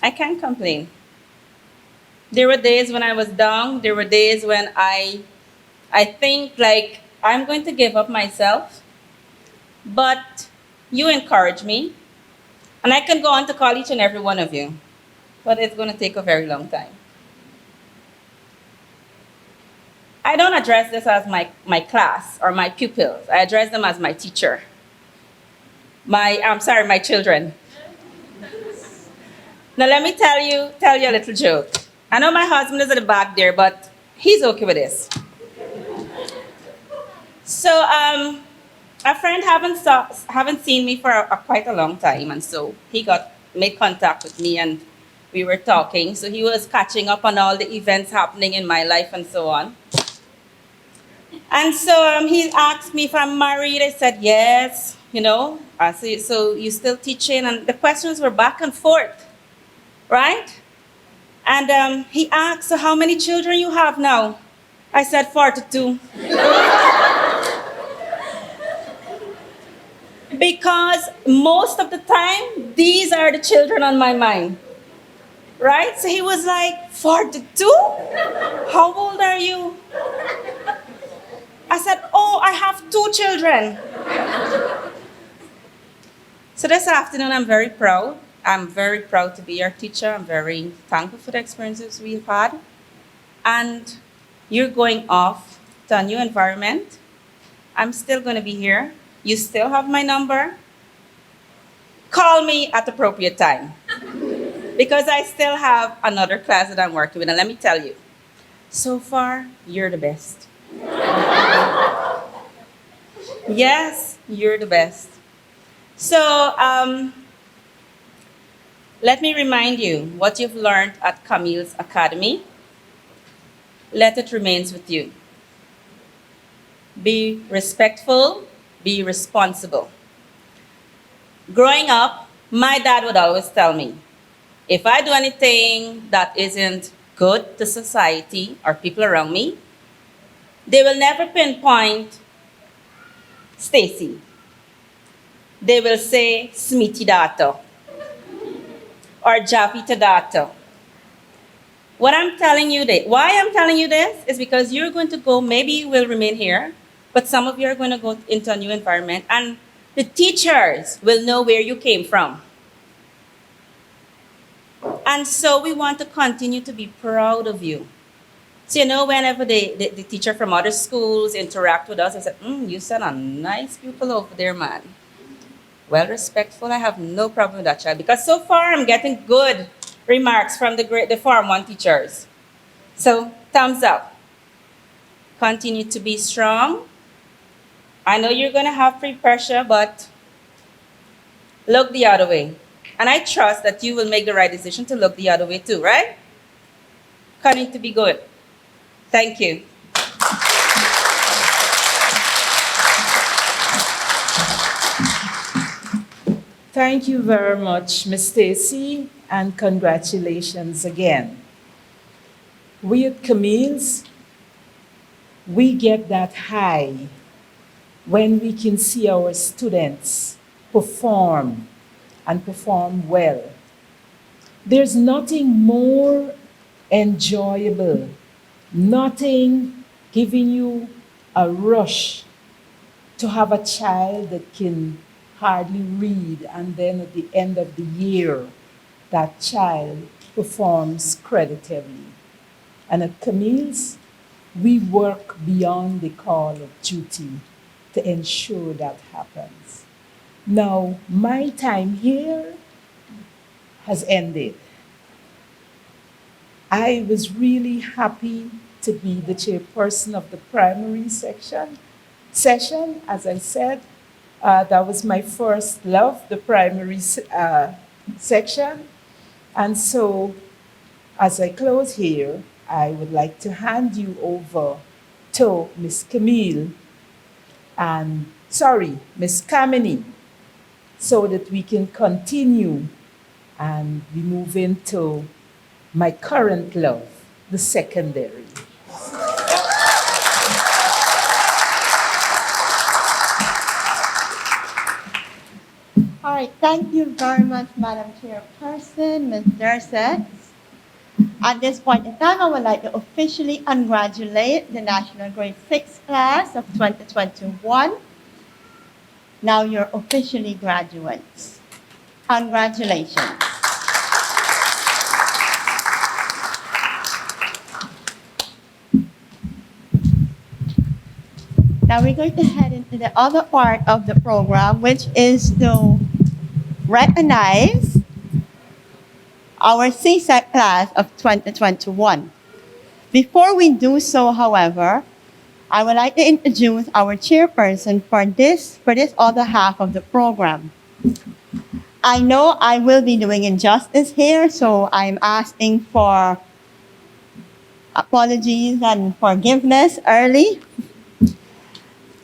I can't complain. There were days when I was down. There were days when I think like I'm going to give up myself. But you encourage me. And I can go on to call each and every one of you. But it's going to take a very long time. I don't address this as my class or my pupils. I address them as my teacher. My children. Now let me tell you a little joke. I know my husband is at the back there, but he's okay with this. So a friend haven't seen me for quite a long time, and so he made contact with me, and we were talking. So he was catching up on all the events happening in my life and so on. And so he asked me if I'm married. I said yes. So you still teaching? And the questions were back and forth, right? And he asked, so how many children you have now? I said 42. Because most of the time, these are the children on my mind, right? So he was like, 42? How old are you? I said, oh, I have 2 children. So this afternoon, I'm very proud. I'm very proud to be your teacher. I'm very thankful for the experiences we've had. And you're going off to a new environment. I'm still going to be here. You still have my number. Call me at the appropriate time. Because I still have another class that I'm working with. And let me tell you, So far, you're the best. Yes, you're the best. So, let me remind you what you've learned at Camille's Academy. Let it remain with you. Be respectful, be responsible. Growing up, my dad would always tell me, if I do anything that isn't good to society or people around me, they will never pinpoint Stacy. They will say Smithy daughter or Javita daughter. Why I'm telling you this is because you're going to go, maybe you will remain here, but some of you are going to go into a new environment and the teachers will know where you came from. And so we want to continue to be proud of you. So, whenever the teacher from other schools interact with us, they say, you sent a nice pupil over there, man. Well, respectful, I have no problem with that child. Because so far, I'm getting good remarks from the Form 1 teachers. So, thumbs up. Continue to be strong. I know you're going to have free pressure, but look the other way. And I trust that you will make the right decision to look the other way too, right? Continue to be good. Thank you. Thank you very much, Ms. Stacy, and congratulations again. We at Camille's, we get that high when we can see our students perform and perform well. There's nothing more enjoyable, nothing giving you a rush to have a child that can hardly read, and then at the end of the year, that child performs creditably. And at Camille's, we work beyond the call of duty to ensure that happens. Now, my time here has ended. I was really happy to be the chairperson of the primary session. As I said, that was my first love, the primary section. And so, as I close here, I would like to hand you over to Miss Camille Miss Camille, so that we can continue and we move into my current love, the secondary. All right, thank you very much, Madam Chairperson, Ms. Dorset. At this point in time, I would like to officially congratulate the National Grade 6 class of 2021. Now you're officially graduates. Congratulations. Now we're going to head into the other part of the program, which is to recognize our CSEC class of 2021. Before we do so, however, I would like to introduce our chairperson for this other half of the program. I know I will be doing injustice here, so I'm asking for apologies and forgiveness early.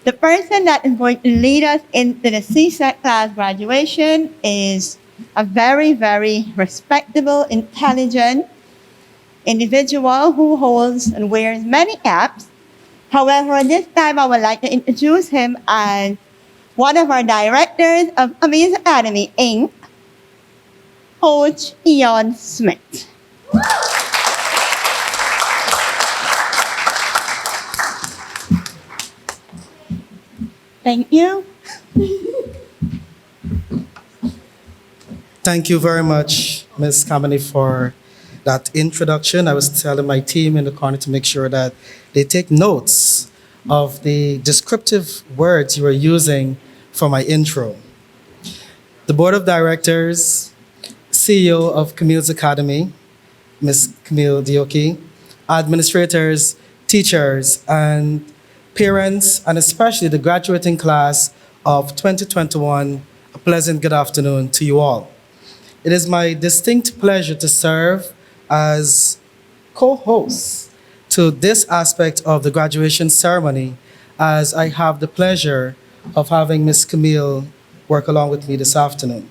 The person that is going to lead us into the CSEC class graduation is a very, very respectable, intelligent individual who holds and wears many caps. However, at this time, I would like to introduce him as one of our directors of Camille's Academy, Inc., Coach Ian Smith. Thank you. Thank you very much, Ms. Camille, for that introduction. I was telling my team in the corner to make sure that they take notes of the descriptive words you were using for my intro. The Board of Directors, CEO of Camille's Academy, Ms. Camille Dioki, administrators, teachers, and parents, and especially the graduating class of 2021, a pleasant good afternoon to you all. It is my distinct pleasure to serve as co-host to this aspect of the graduation ceremony, as I have the pleasure of having Ms. Camille work along with me this afternoon.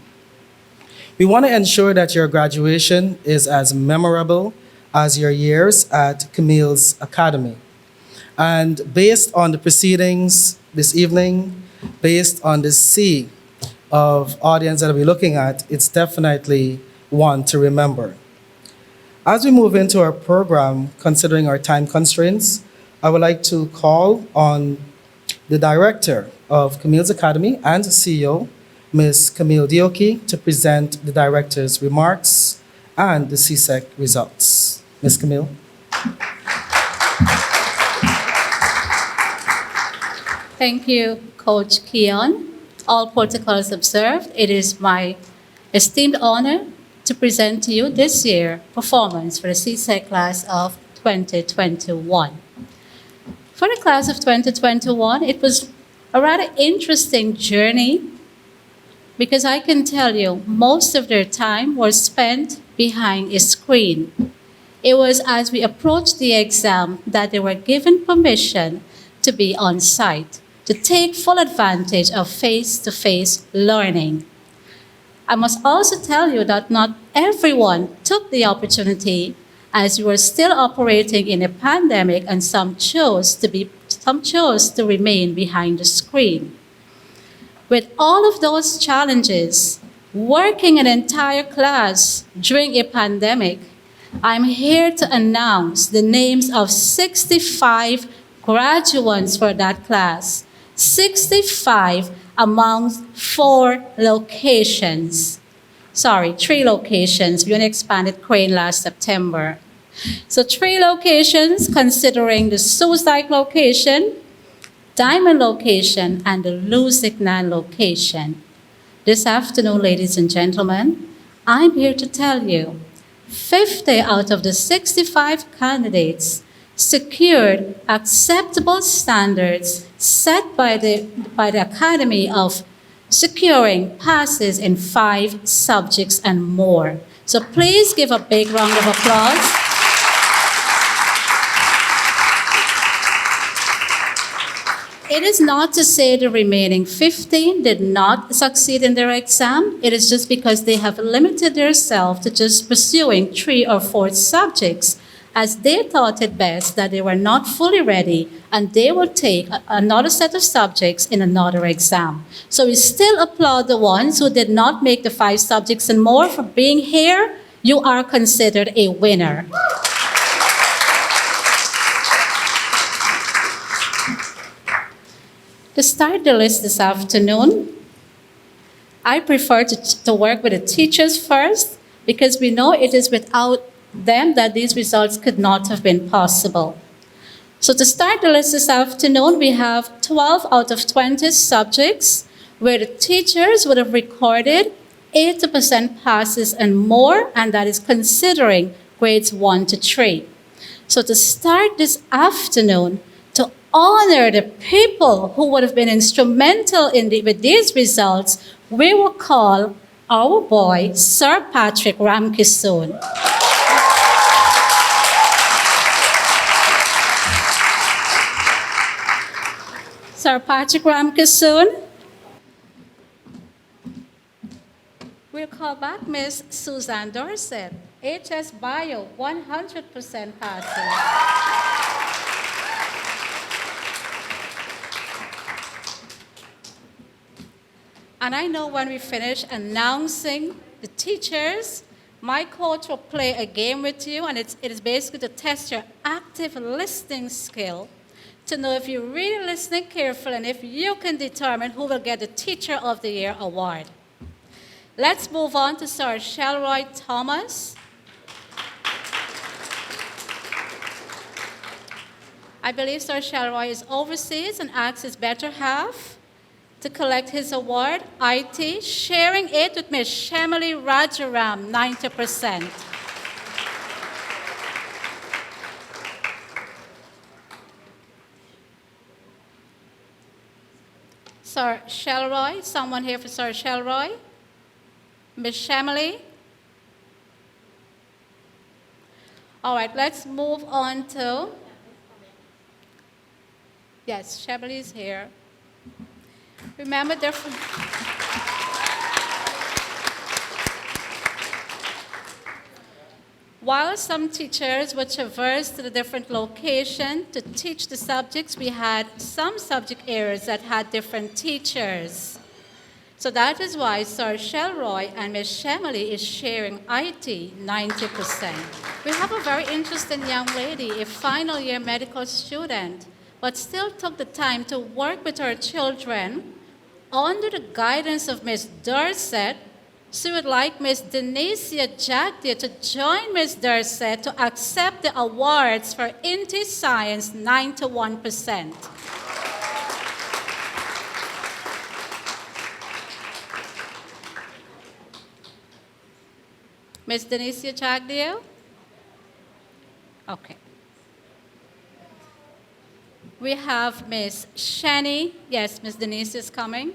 We want to ensure that your graduation is as memorable as your years at Camille's Academy. And based on the proceedings this evening, based on the sea of audience that we're looking at, it's definitely one to remember. As we move into our program, considering our time constraints, I would like to call on the director of Camille's Academy and CEO, Ms. Camille Dioki, to present the director's remarks and the CSEC results. Ms. Camille. Thank you, Coach Keon. All protocols observed, it is my esteemed honor to present to you this year's performance for the CSEC class of 2021. For the class of 2021, it was a rather interesting journey because I can tell you most of their time was spent behind a screen. It was as we approached the exam that they were given permission to be on site, to take full advantage of face-to-face learning. I must also tell you that not everyone took the opportunity, as we were still operating in a pandemic, and some chose to remain behind the screen. With all of those challenges, working an entire class during a pandemic, I'm here to announce the names of 65 graduates for that class. 65 among 3 locations. We only expanded Crane last September. So 3 locations, considering the Suzdijk location, Diamond location, and the Lusignan location. This afternoon, ladies and gentlemen, I'm here to tell you 50 out of the 65 candidates secured acceptable standards set by the Academy of securing passes in 5 subjects and more. So please give a big round of applause. It is not to say the remaining 15 did not succeed in their exam. It is just because they have limited themselves to just pursuing 3 or 4 subjects, as they thought it best that they were not fully ready and they will take another set of subjects in another exam. So we still applaud the ones who did not make the 5 subjects and more for being here. You are considered a winner. To start the list this afternoon, I prefer to work with the teachers first, because we know it is without them that these results could not have been possible. So to start the list this afternoon, we have 12 out of 20 subjects where the teachers would have recorded 80% passes and more, and that is considering grades 1 to 3. So to start this afternoon, to honor the people who would have been instrumental with these results, we will call our boy, Sir Patrick Ramkissoon. Sir Patrick Ramkissoon. We'll call back Miss Suzanne Dorset, HS Bio, 100% passing. And I know when we finish announcing the teachers, my coach will play a game with you, and it is basically to test your active listening skill, to know if you're really listening carefully and if you can determine who will get the Teacher of the Year award. Let's move on to Sir Shelroy Thomas. I believe Sir Shelroy is overseas and asks his better half to collect his award, IT, sharing it with Ms. Shamali Rajaram, 90%. Sir Shelroy, someone here for Sir Shelroy? Miss Shamley? All right, let's move on to, yes, Shamley is here. Remember, while some teachers would traverse to the different location to teach the subjects, we had some subject areas that had different teachers. So that is why Sir Shelroy and Ms. Shamley is sharing IT 90%. We have a very interesting young lady, a final year medical student, but still took the time to work with her children under the guidance of Ms. Dorset. She would like Ms. Denicia Jagdia to join Ms. Dorset to accept the awards for INTI Science 91%. Ms. Denicia Jagdia? Okay. We have Ms. Shani. Yes, Ms. Denicia is coming.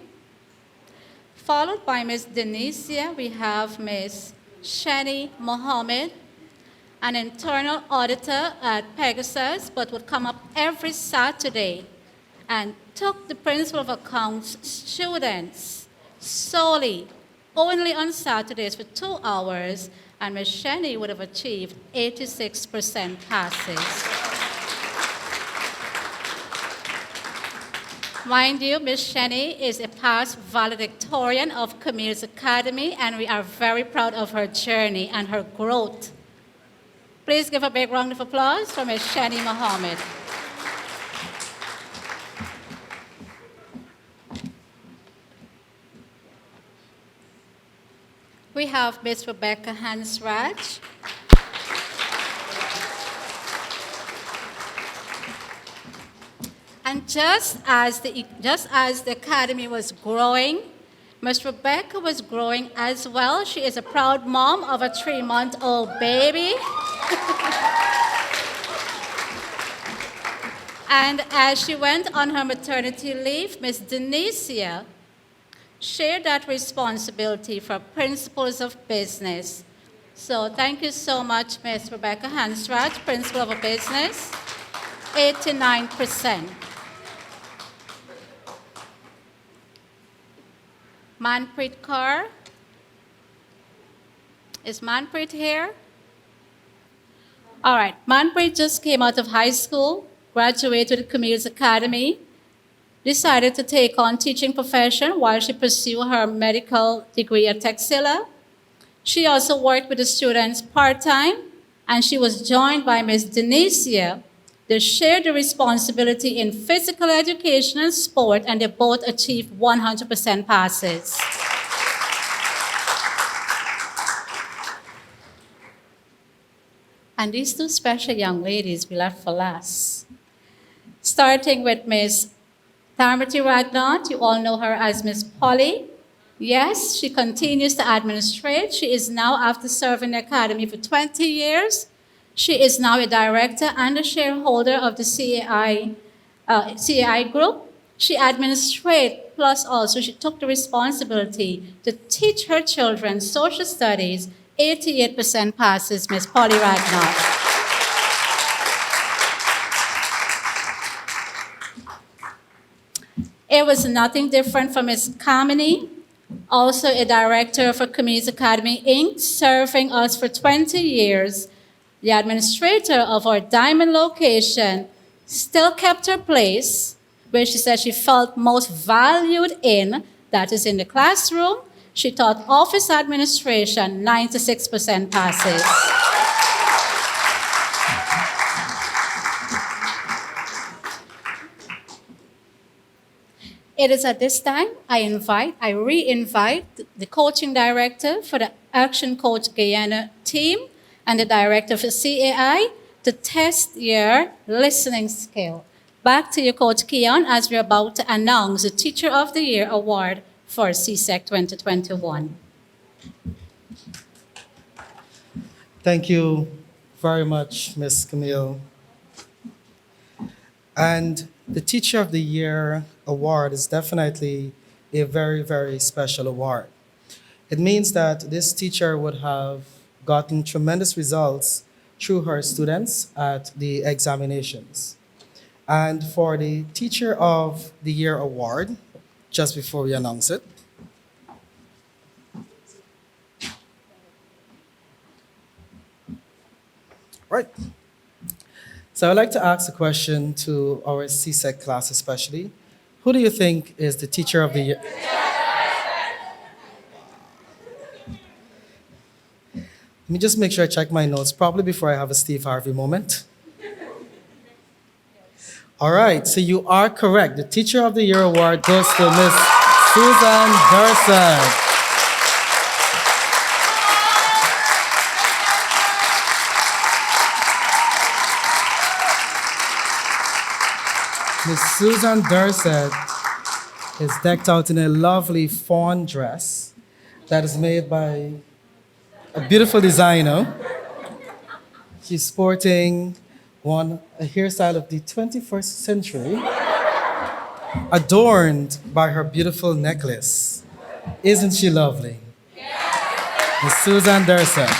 Followed by Ms. Denicia, we have Ms. Shani Mohammed, an internal auditor at Pegasus, but would come up every Saturday and took the principal of accounts students solely, only on Saturdays for 2 hours, and Ms. Shani would have achieved 86% passes. Mind you, Ms. Shani is a past valedictorian of Camille's Academy, and we are very proud of her journey and her growth. Please give a big round of applause for Ms. Shani Mohammed. We have Ms. Rebecca Hansraj. And just as the Academy was growing, Ms. Rebecca was growing as well. She is a proud mom of a 3-month-old baby. And as she went on her maternity leave, Ms. Denicia shared that responsibility for principles of business. So thank you so much, Ms. Rebecca Hansraj, Principal of a Business, 89%. Manpreet Kaur. Is Manpreet here? All right, Manpreet just came out of high school, graduated at Camille's Academy, decided to take on teaching profession while she pursued her medical degree at Texila. She also worked with the students part-time, and she was joined by Ms. Denicia. They shared the responsibility in physical education and sport, and they both achieved 100% passes. And these two special young ladies we left for last. Starting with Ms. Tamati Ragnat, you all know her as Ms. Polly. Yes, she continues to administrate. She is now, after serving the Academy for 20 years, she is now a director and a shareholder of the CAI group. She administrates, plus also she took the responsibility to teach her children social studies. 88% passes, Ms. Polly Ragnat. It was nothing different from Ms. Camille, also a director for Camille's Academy, Inc., serving us for 20 years. The administrator of our Diamond location still kept her place, where she said she felt most valued in, that is in the classroom. She taught office administration, 96% passes. It is at this time I re-invite the coaching director for the Action Coach Guyana team and the director for CAI to test your listening skill. Back to you, Coach Keon, as we're about to announce the Teacher of the Year Award for CSEC 2021. Thank you very much, Ms. Camille. And the Teacher of the Year award is definitely a very, very special award. It means that this teacher would have gotten tremendous results through her students at the examinations. And for the Teacher of the Year award, just before we announce it, right. So I'd like to ask a question to our CSEC class especially. Who do you think is the Teacher of the Year? Let me just make sure I check my notes, probably before I have a Steve Harvey moment. All right, so you are correct. The Teacher of the Year award goes to Miss Susan Dorset. Miss Susan Dorset is decked out in a lovely fawn dress that is made by a beautiful designer. She's sporting a hairstyle of the 21st century, adorned by her beautiful necklace. Isn't she lovely? Miss Susan Dorset.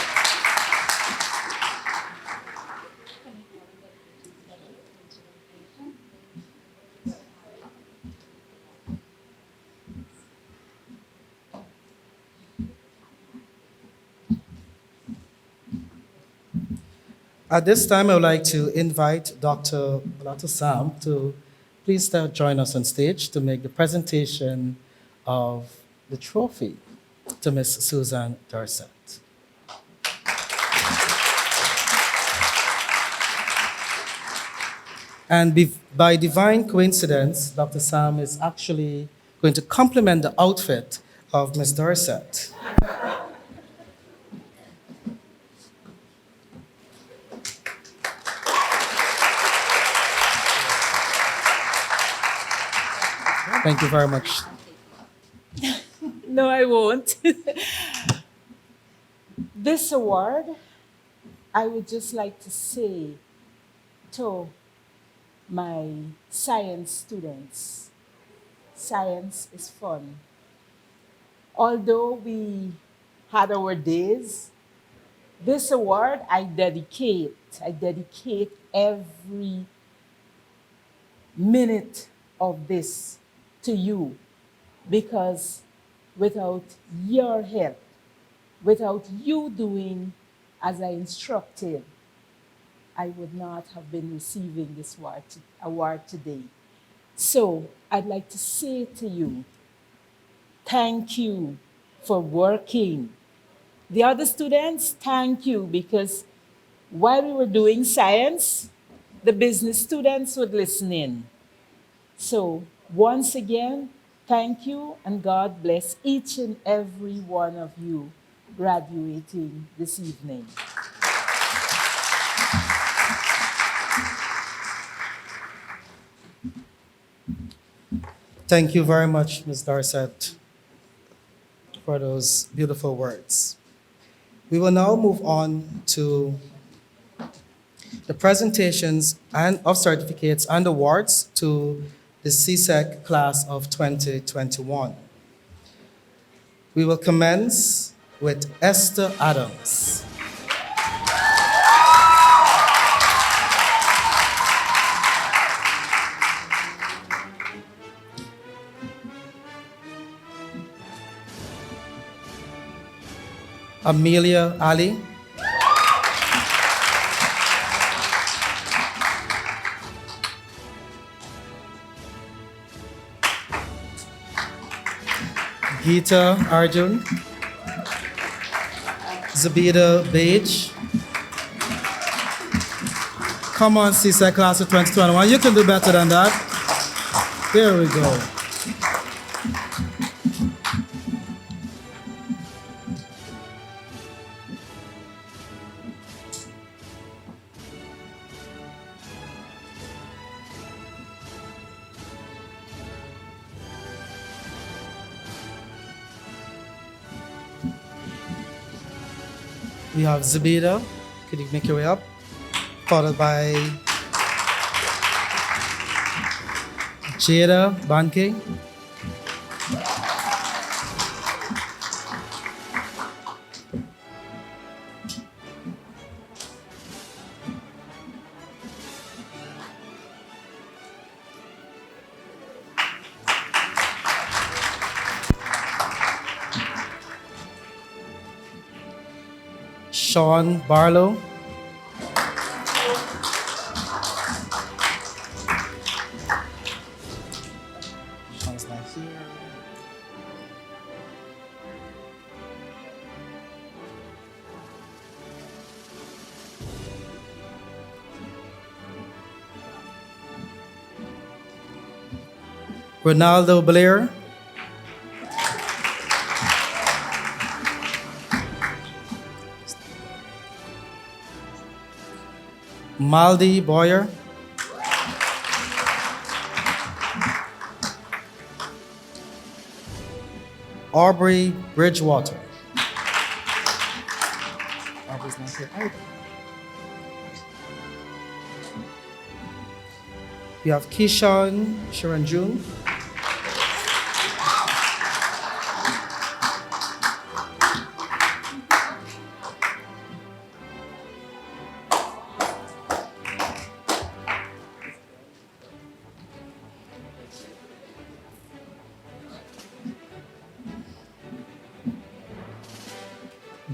At this time, I would like to invite Dr. Sam to please join us on stage to make the presentation of the trophy to Miss Susan Dorset. And by divine coincidence, Dr. Sam is actually going to complement the outfit of Miss Dorset. Thank you very much. No, I won't. This award, I would just like to say to my science students, science is fun. Although we had our days, this award I dedicate every minute of this to you, because without your help, without you doing as I instructed, I would not have been receiving this award today. So I'd like to say to you, thank you for working. The other students, thank you, because while we were doing science, the business students would listen in. So once again, thank you, and God bless each and every one of you graduating this evening. Thank you very much, Ms. Dorset, for those beautiful words. We will now move on to the presentations of certificates and awards to the CSEC class of 2021. We will commence with Esther Adams. Amelia Ali. Geeta Arjun. Zabida Bage. Come on, CSEC class of 2021. You can do better than that. There we go. We have Zabida. Could you make your way up? Followed by Jada Banke, Sean Barlow, Sean's not here. Ronaldo Blair, Maldi Boyer, Aubrey Bridgewater. Aubrey's not here either. We have Keyshawn Sharon June,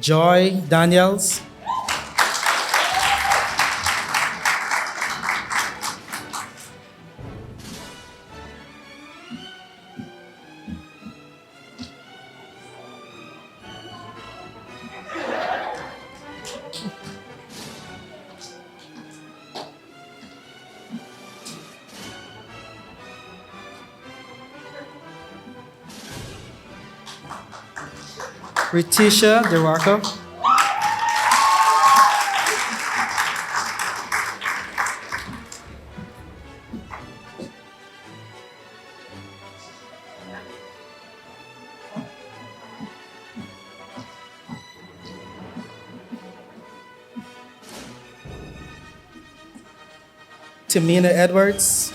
Joy Daniels, Ritisha DeRocco, Tamina Edwards,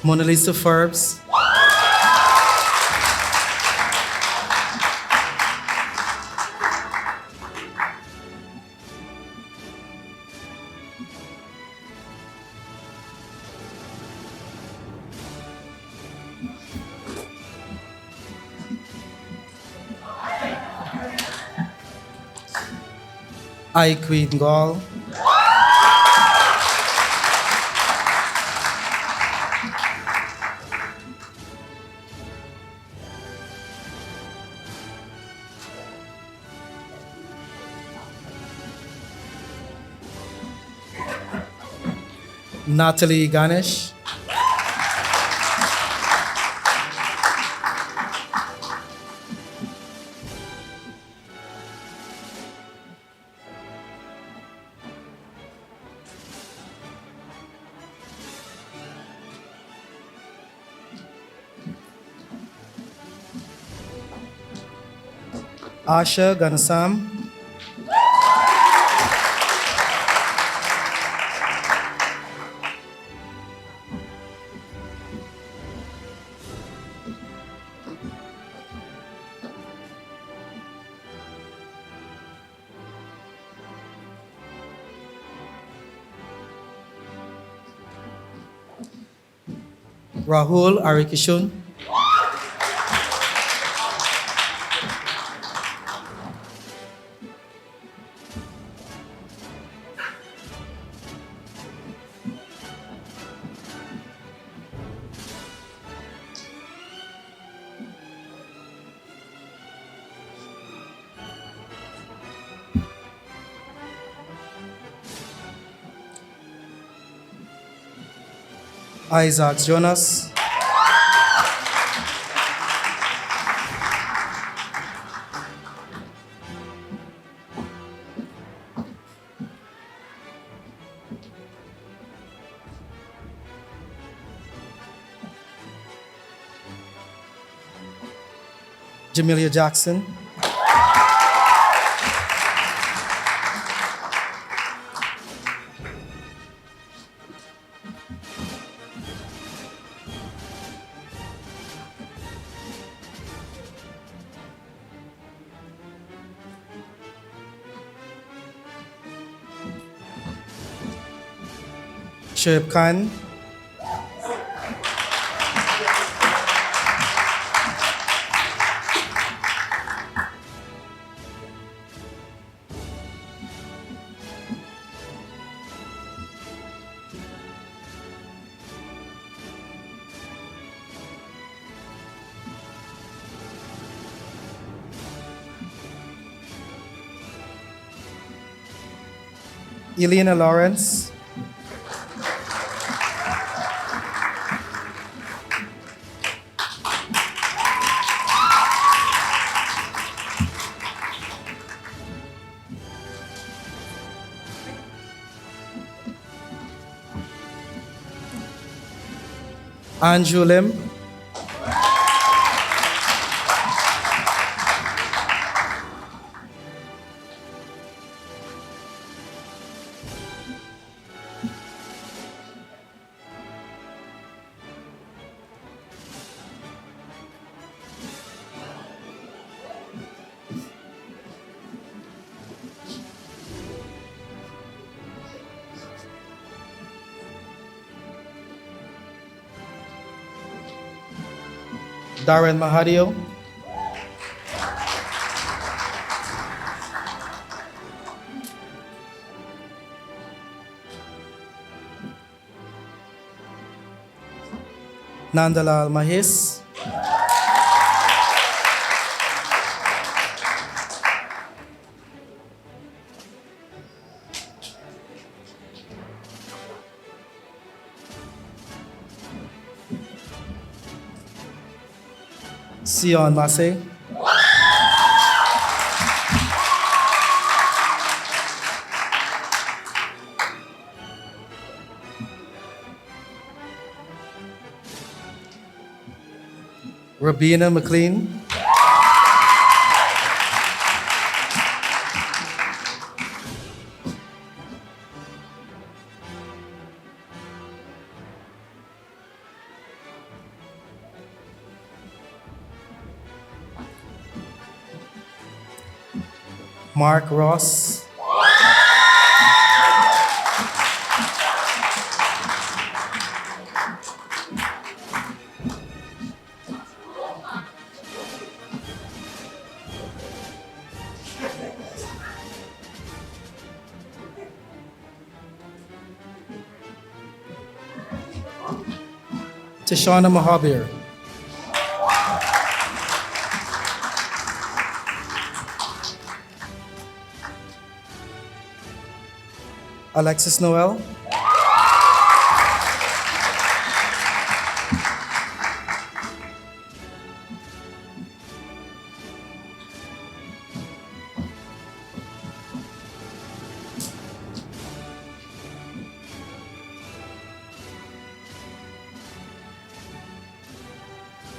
Mona Lisa Forbes, I Queen Gall, Natalie Ganesh, Asha Ganasam, Rahul Arikishun, Isaac Jonas, Jamelia Jackson, Shoaib Khan, Elena Lawrence, Andrew Lim, Darren Mahadio, Nandalal Mahis, Sion Massey, Rabina McLean, Mark Ross, Tashana Mahabir, Alexis Noel,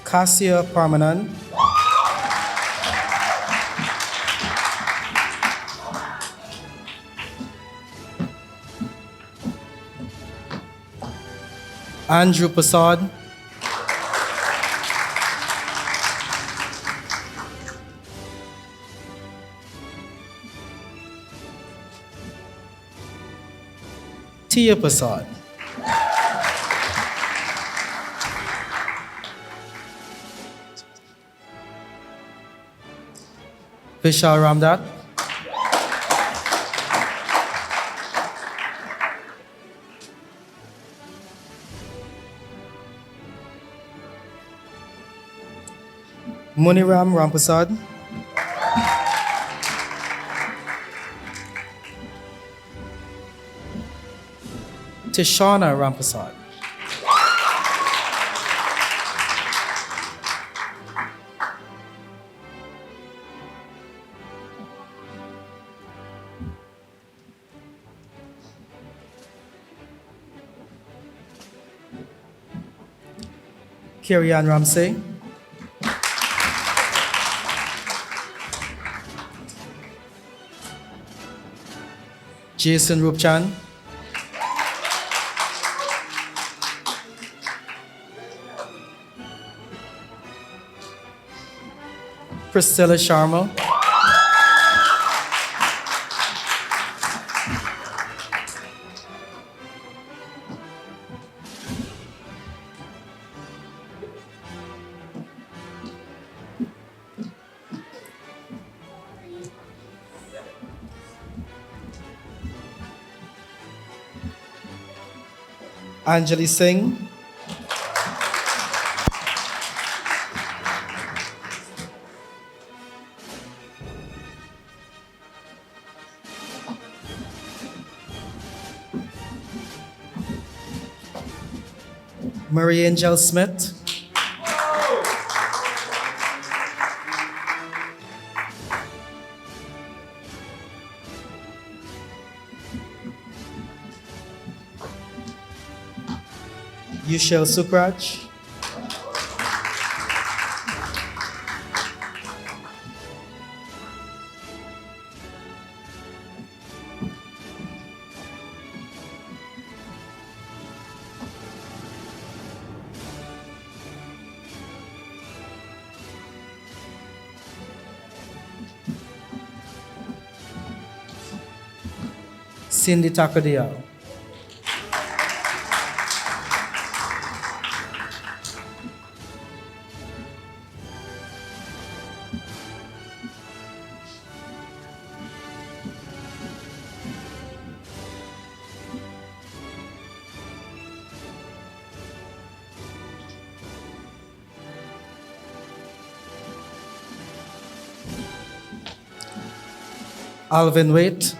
Cassia Parmanan, Andrew Prasad, Tia Prasad, Vishal Ramdat, Muniram Rampasad, Tishana Rampasad, Kirian Ramsey, Jason Rupchan, Priscilla Sharma, Anjali Singh, Marie Angel Smith, Yushel Sukraj, Cindy Takadiao, Alvin Waite,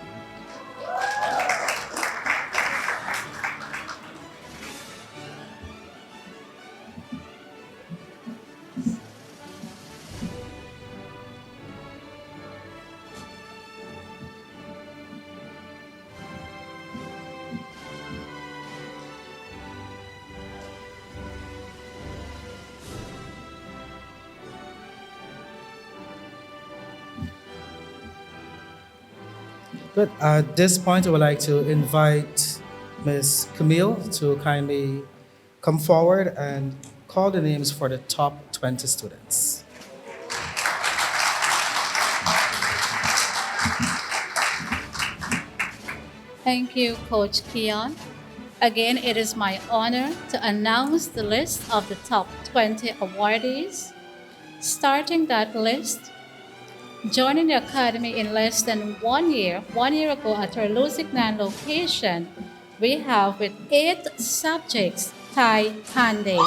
Good. At this point, I would like to invite Ms. Camille to kindly come forward and call the names for the top 20 students. Thank you, Coach Keon. Again, it is my honor to announce the list of the top 20 awardees. Starting that list, joining the Academy in less than 1 year, 1 year ago at our Lusignan location, we have with 8 subjects, Thai Pandey.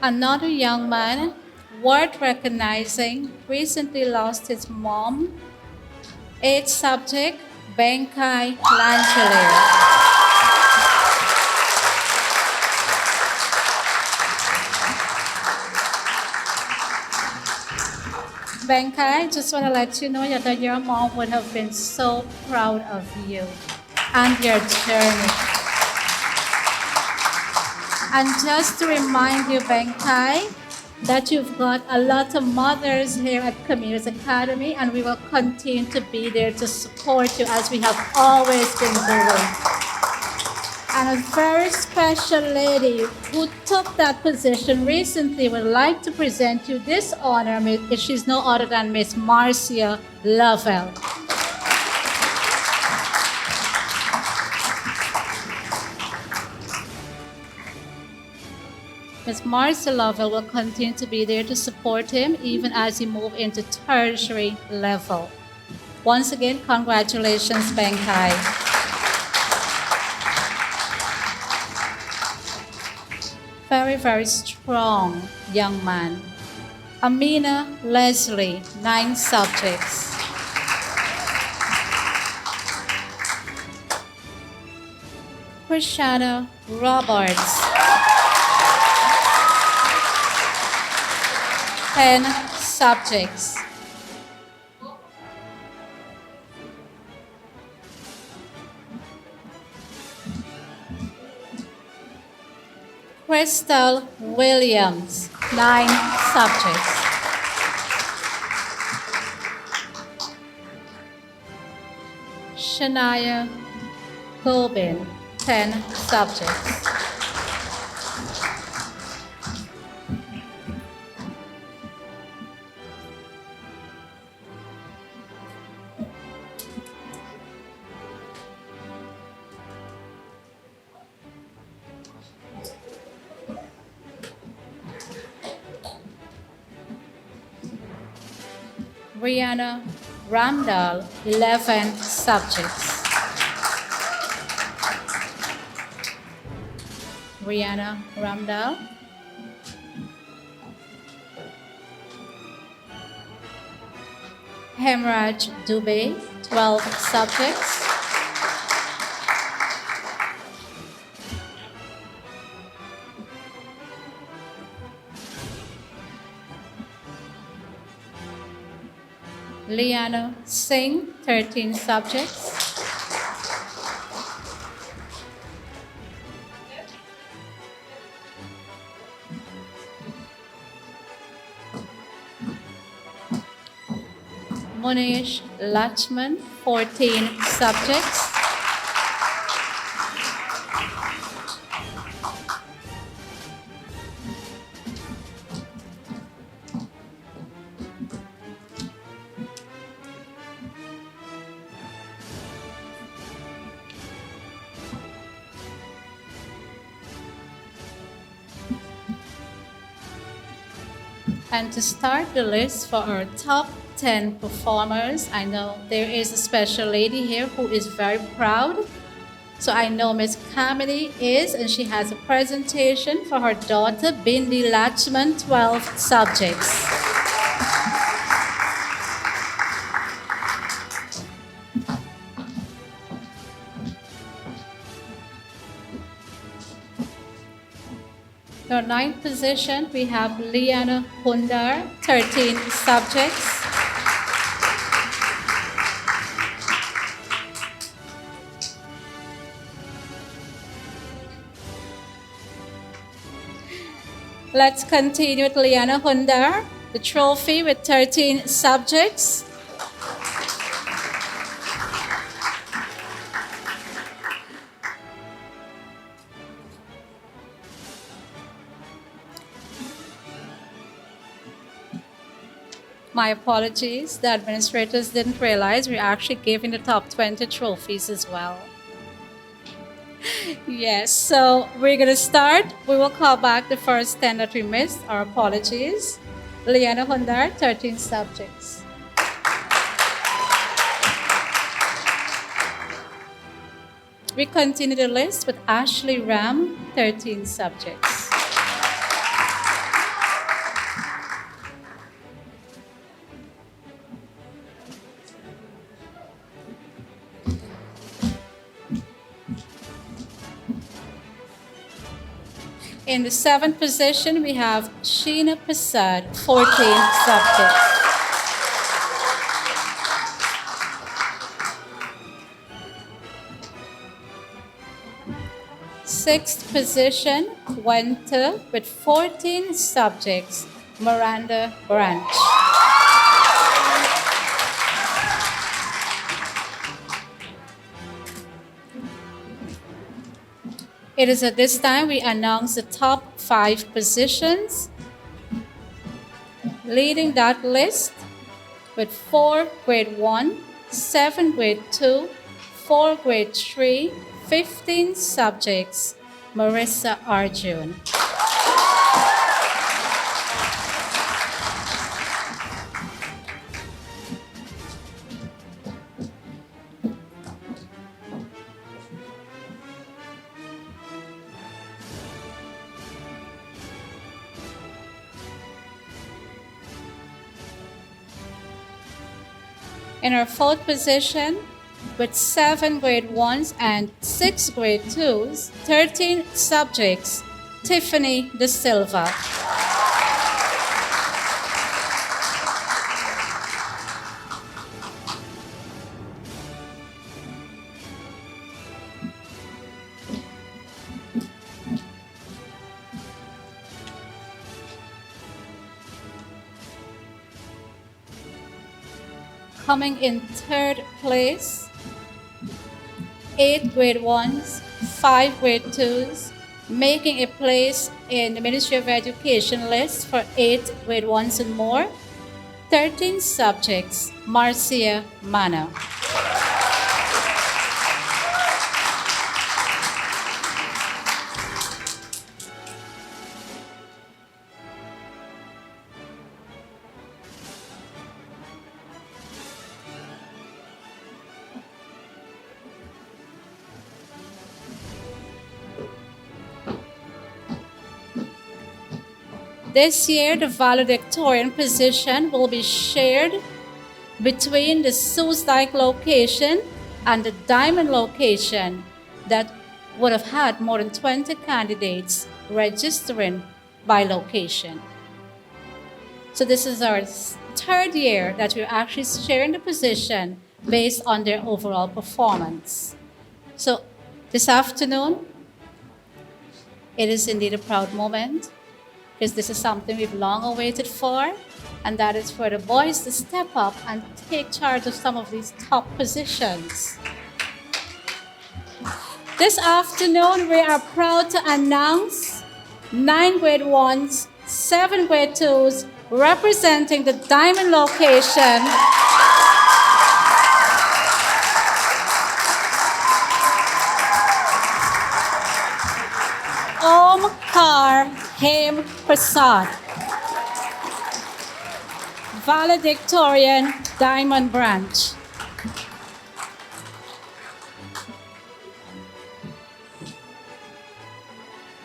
Another young man worth recognizing recently lost his mom, 8 subject, Benkai Lanchelier. Benkai, just want to let you know that your mom would have been so proud of you and your journey. And just to remind you, Benkai, that you've got a lot of mothers here at Camille's Academy, and we will continue to be there to support you as we have always been doing. And a very special lady who took that position recently would like to present you this honor. She's no other than Miss Marcia Lovell. Ms. Marcia Lovell will continue to be there to support him even as he moves into tertiary level. Once again, congratulations, Benkai. Very, very strong young man. Amina Leslie, 9 subjects. Krishana Roberts, 10 subjects. Crystal Williams, 9 subjects. Shania Gobin, 10 subjects. Brianna Ramdal, 11 subjects. Brianna Ramdal. Hemraj Dubey, 12 subjects. Liana Singh, 13 subjects. Munish Lachman, 14 subjects. And to start the list for our top 10 performers, I know there is a special lady here who is very proud. So I know Miss Camille is, and she has a presentation for her daughter, Bindi Lachman, 12 subjects. In our ninth position, we have Liana Hundar, 13 subjects. Let's continue with Liana Hundar, the trophy with 13 subjects. My apologies, the administrators didn't realize we're actually giving the top 20 trophies as well. Yes, so we're gonna start. We will call back the first 10 that we missed. Our apologies. Liana Hundar, 13 subjects. We continue the list with Ashley Ram, 13 subjects. In the seventh position, we have Sheena Prasad, 14 subjects. Sixth position went to, with 14 subjects, Miranda Branch. It is at this time we announce the top 5 positions. Leading that list with 4 grade 1, 7 grade 2, 4 grade 3, 15 subjects, Marissa Arjun. In our fourth position, with 7 grade 1s and 6 grade 2s, 13 subjects, Tiffany De Silva. Coming in third place, 8 grade 1s, 5 grade 2s, making a place in the Ministry of Education list for 8 grade 1s and more. 13 subjects, Marcia Mana. This year, the valedictorian position will be shared between the Soesdijk location and the Diamond location that would have had more than 20 candidates registering by location. So this is our third year that we're actually sharing the position based on their overall performance. So this afternoon, it is indeed a proud moment, because this is something we've long awaited for, and that is for the boys to step up and take charge of some of these top positions. This afternoon, we are proud to announce 9 grade 1s, 7 grade 2s, representing the Diamond location. Omkar Hem Prasad, valedictorian, Diamond branch.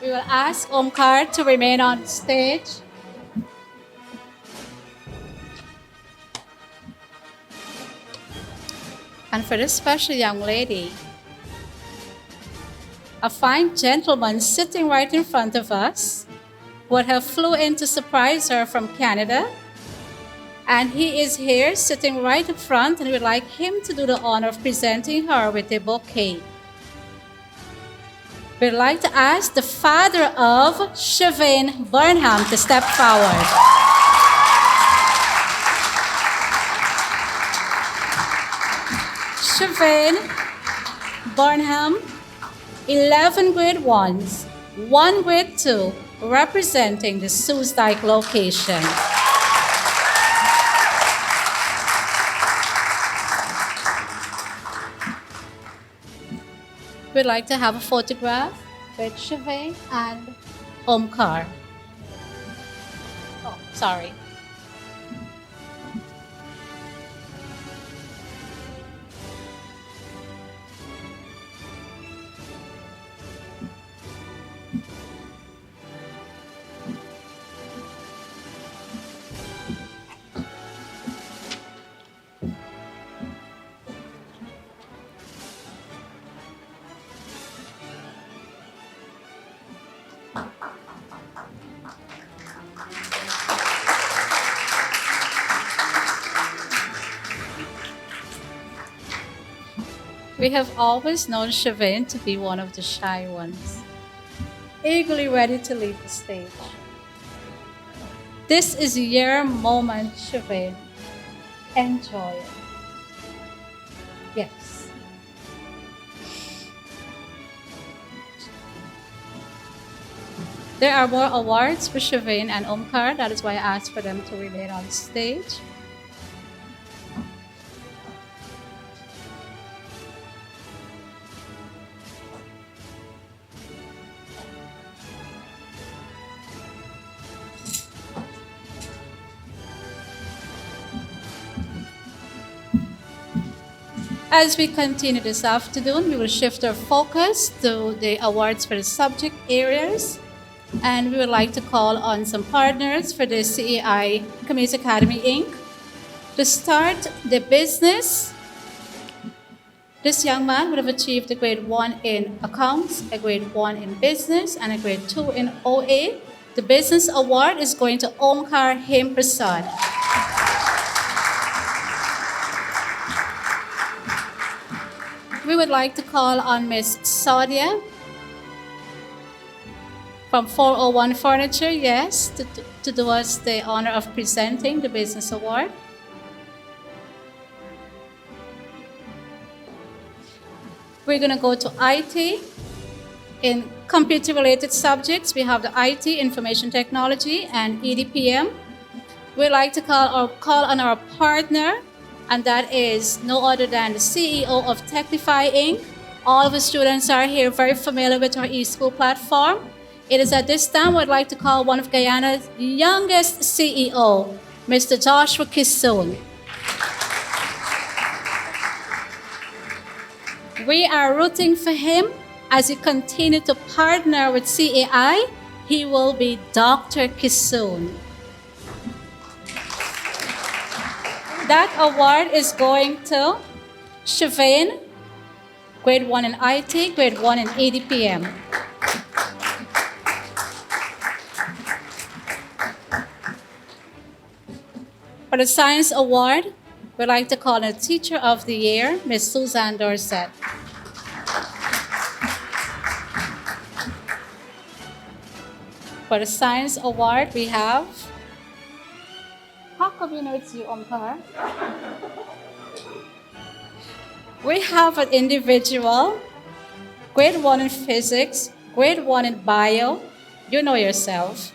We will ask Omkar to remain on stage. And for this special young lady, a fine gentleman sitting right in front of us would have flew in to surprise her from Canada. And he is here sitting right in front, and we'd like him to do the honor of presenting her with a bouquet. We'd like to ask the father of Siobhan Burnham to step forward. Siobhan Burnham, 11 grade 1s, 1 grade 2, representing the Soesdijk location. We'd like to have a photograph with Siobhan and Omkar. Oh, sorry. We have always known Siobhan to be one of the shy ones, eagerly ready to leave the stage. This is your moment, Siobhan. Enjoy it. Yes. There are more awards for Siobhan and Omkar. That is why I asked for them to remain on stage. As we continue this afternoon, we will shift our focus to the awards for the subject areas. And we would like to call on some partners for the CEI Community Academy, Inc. To start the business, this young man would have achieved a grade 1 in accounts, a grade 1 in business, and a grade 2 in OA. The business award is going to Omkar Hem Prasad. We would like to call on Miss Sadia from 401 Furniture, yes, to do us the honor of presenting the business award. We're going to go to IT. In computer-related subjects, we have the IT, Information Technology, and EDPM. We'd like to call on our partner, and that is no other than the CEO of Technify Inc. All of the students are here very familiar with our eSchool platform. It is at this time we'd like to call one of Guyana's youngest CEO, Mr. Joshua Kissoon. We are rooting for him as he continues to partner with CAI. He will be Dr. Kissoon. That award is going to Shavane, grade 1 in IT, grade 1 in EDPM. For the Science Award, we'd like to call on Teacher of the Year, Ms. Suzanne Dorset. For the Science Award, we have... How come you know it's you, Omkar? We have an individual, grade 1 in Physics, grade 1 in Bio, you know yourself,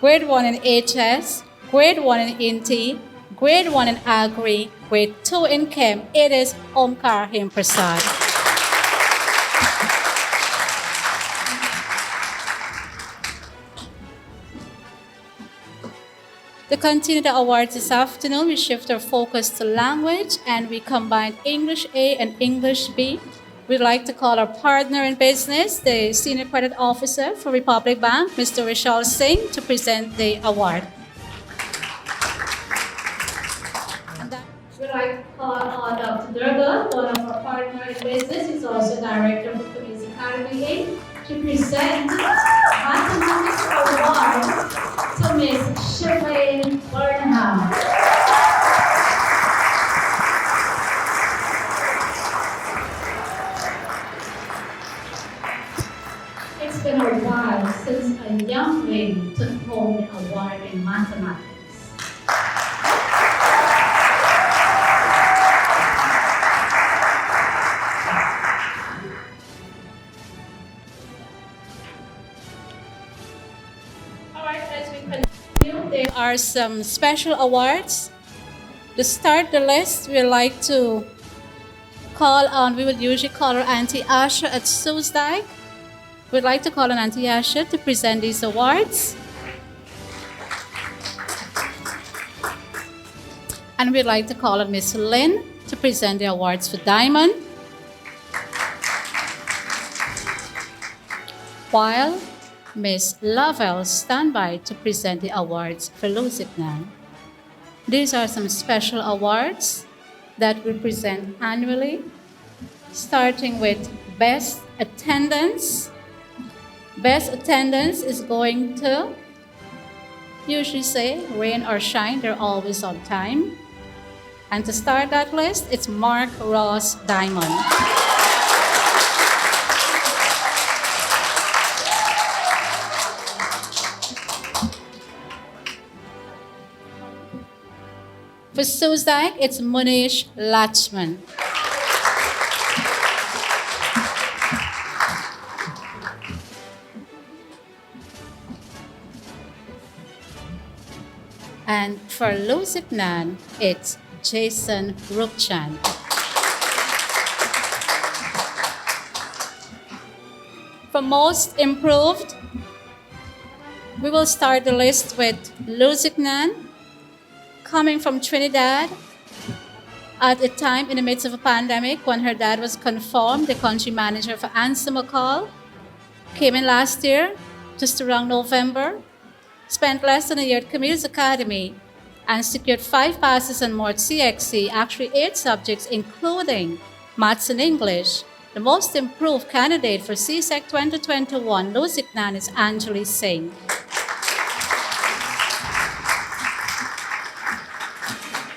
grade 1 in HS, grade 1 in INTI, grade 1 in Agri, grade 2 in Chem. It is Omkar Himprasad. To continue the awards this afternoon, we shift our focus to language and we combine English A and English B. We'd like to call our partner in business, the Senior Credit Officer for Republic Bank, Mr. Vishal Singh, to present the award. We'd like to call on Dr. Durga, one of our partners in business. He's also Director of the Community Academy Inc., to present Mathematics Award to Ms. Shirley Burnham. It's been a while since a young lady took home the award in mathematics. There are some special awards. To start the list, we like to we would usually call her Auntie Asha at Soesdijk. We'd like to call on Auntie Asha to present these awards. And we'd like to call on Miss Lynn to present the awards for Diamond. While Ms. Lovell stand by to present the awards for Lusignan. These are some special awards that we present annually, starting with Best Attendance. Best Attendance is going to usually say rain or shine, they're always on time. And to start that list, it's Mark Ross Diamond. For Soesdijk, it's Munish Lachman. And for Lusignan, it's Jason Rupchan. For Most Improved, we will start the list with Lusignan. Coming from Trinidad, at a time in the midst of a pandemic when her dad was confirmed the country manager for Answer McCall, came in last year, just around November, spent less than a year at Camille's Academy, and secured 5 passes and more at CXC, actually 8 subjects, including Maths and English. The most improved candidate for CSEC 2021, Lusignan, is Anjali Singh.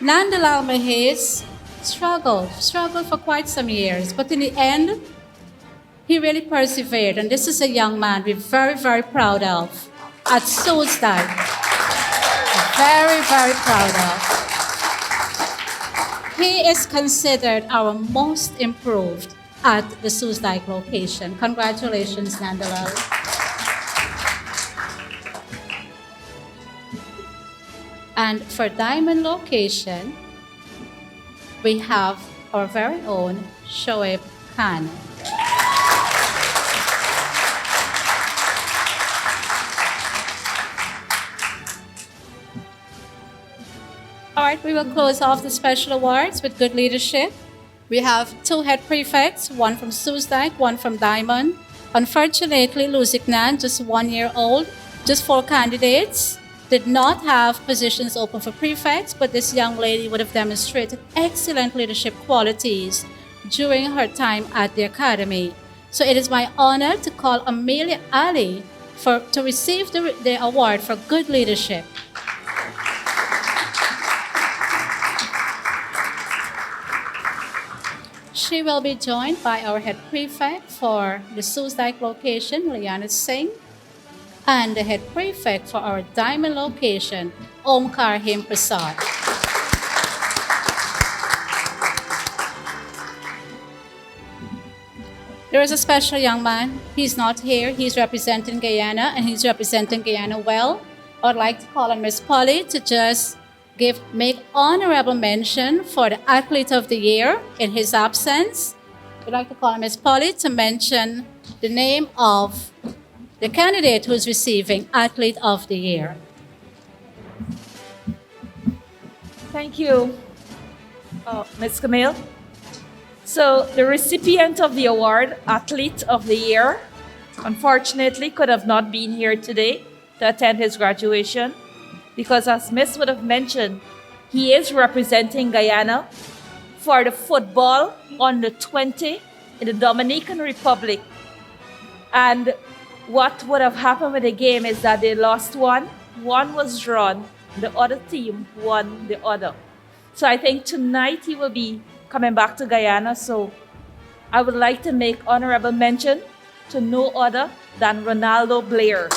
Nandalal Mahes struggled for quite some years, but in the end, he really persevered, and this is a young man we're very, very proud of at Soesdijk. Very, very proud of. He is considered our most improved at the Soesdijk location. Congratulations, Nandalal. And for Diamond location, we have our very own Shoaib Khan. All right, we will close off the special awards with good leadership. We have 2 head prefects, one from Soesdijk, one from Diamond. Unfortunately, Luziknan, just 1 year old, just 4 candidates, did not have positions open for prefects, but this young lady would have demonstrated excellent leadership qualities during her time at the academy. So it is my honor to call Amelia Ali to receive the award for good leadership. She will be joined by our head prefect for the Soesdijk location, Liana Singh, and the head prefect for our Diamond location, Omkar Him Prasad. There is a special young man. He's not here. He's representing Guyana, and he's representing Guyana well. I'd like to call on Ms. Polly to just make honorable mention for the Athlete of the Year in his absence. We'd like to call on Ms. Polly to mention the name of the candidate who is receiving Athlete of the Year. Thank you, Ms. Camille. So the recipient of the award, Athlete of the Year, unfortunately could have not been here today to attend his graduation because, as Ms. would have mentioned, he is representing Guyana for the football under 20 in the Dominican Republic. And what would have happened with the game is that they lost one was drawn, the other team won the other. So I think tonight he will be coming back to Guyana. So I would like to make honorable mention to no other than Ronaldo Blair.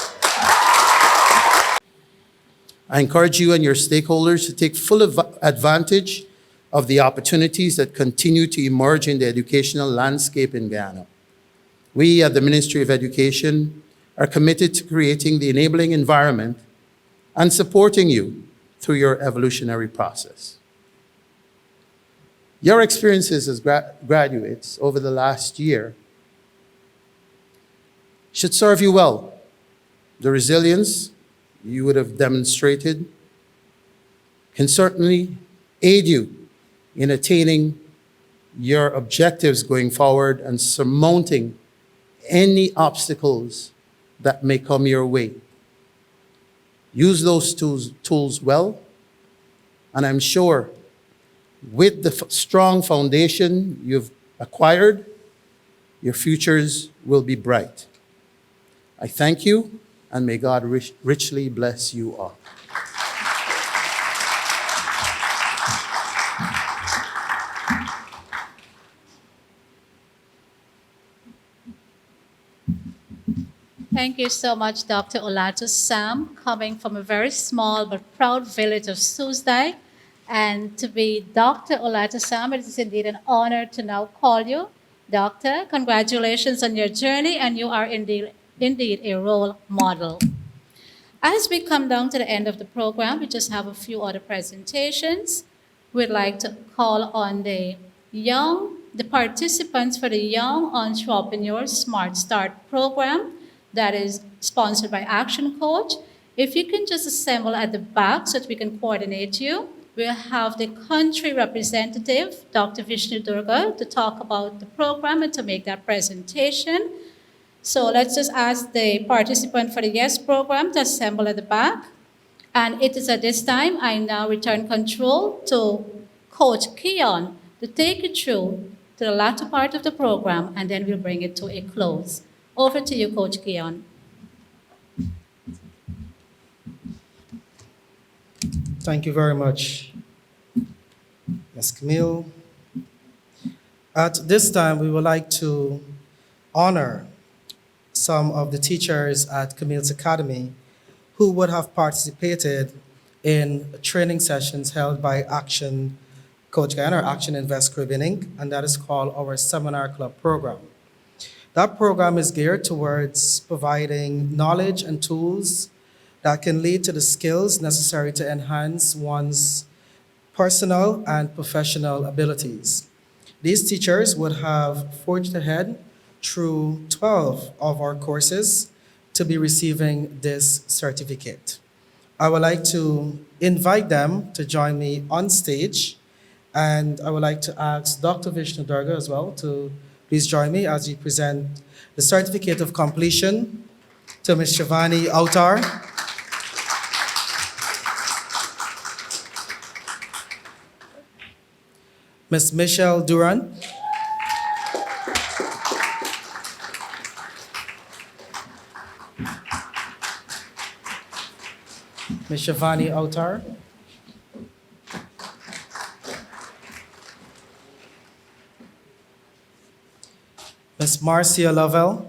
I encourage you and your stakeholders to take full advantage of the opportunities that continue to emerge in the educational landscape in Guyana. We at the Ministry of Education are committed to creating the enabling environment and supporting you through your evolutionary process. Your experiences as graduates over the last year should serve you well. The resilience you would have demonstrated can certainly aid you in attaining your objectives going forward and surmounting any obstacles that may come your way. Use those tools well, and I'm sure with the strong foundation you've acquired, your futures will be bright. I thank you, and may God richly bless you all. Thank you so much, Dr. Olato Sam, coming from a very small but proud village of Soesdijk. And to be Dr. Olato Sam, it is indeed an honor to now call you. Doctor, congratulations on your journey, and you are indeed a role model. As we come down to the end of the program, we just have a few other presentations. We'd like to call on the participants for the Young Entrepreneurs Smart Start program that is sponsored by Action Coach. If you can just assemble at the back so that we can coordinate you. We'll have the country representative, Dr. Vishnu Durga, to talk about the program and to make that presentation. So let's just ask the participant for the YES program to assemble at the back. And it is at this time I now return control to Coach Keon to take you through to the latter part of the program, and then we'll bring it to a close. Over to you, Coach Keon. Thank you very much, Ms. Camille. At this time, we would like to honor some of the teachers at Camille's Academy who would have participated in training sessions held by Action Coach Guy, our Action Invest Caribbean Inc., and that is called our Seminar Club program. That program is geared towards providing knowledge and tools that can lead to the skills necessary to enhance one's personal and professional abilities. These teachers would have forged ahead through 12 of our courses to be receiving this certificate. I would like to invite them to join me on stage, and I would like to ask Dr. Vishnu Durga as well to please join me as we present the certificate of completion to Ms. Shivani Autar. Ms. Michelle Duran. Ms. Shivani Autar. Ms. Marcia Lovell.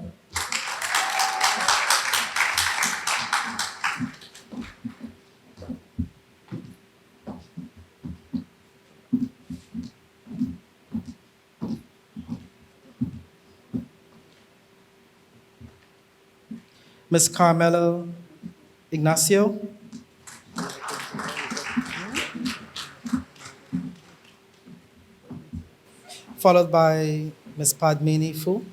Ms. Carmelo Ignacio. Followed by Ms. Padmini Fu.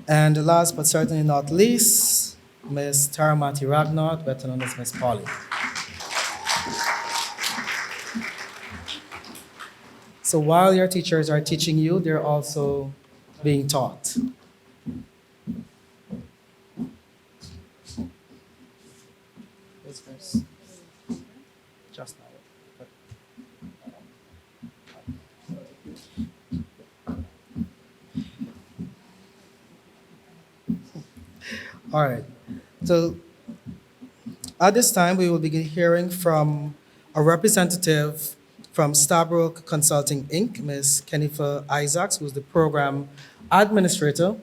And last but certainly not least, Ms. Taramati Ragnot, better known as Ms. Polly. So while your teachers are teaching you, they're also being taught. This verse. Just now. All right. So at this time, we will begin hearing from a representative from Starbrook Consulting Inc., Ms. Kenifa Isaacs, who's the program administrator,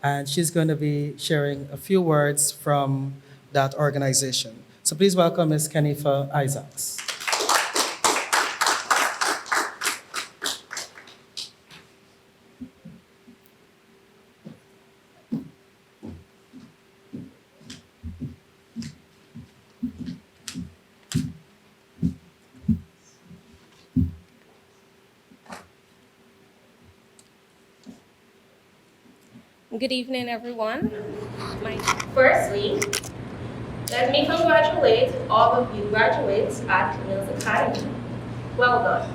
and she's going to be sharing a few words from that organization. So please welcome Ms. Kenifa Isaacs. Good evening, everyone. Firstly, let me congratulate all of you graduates at Camille's Academy. Well done.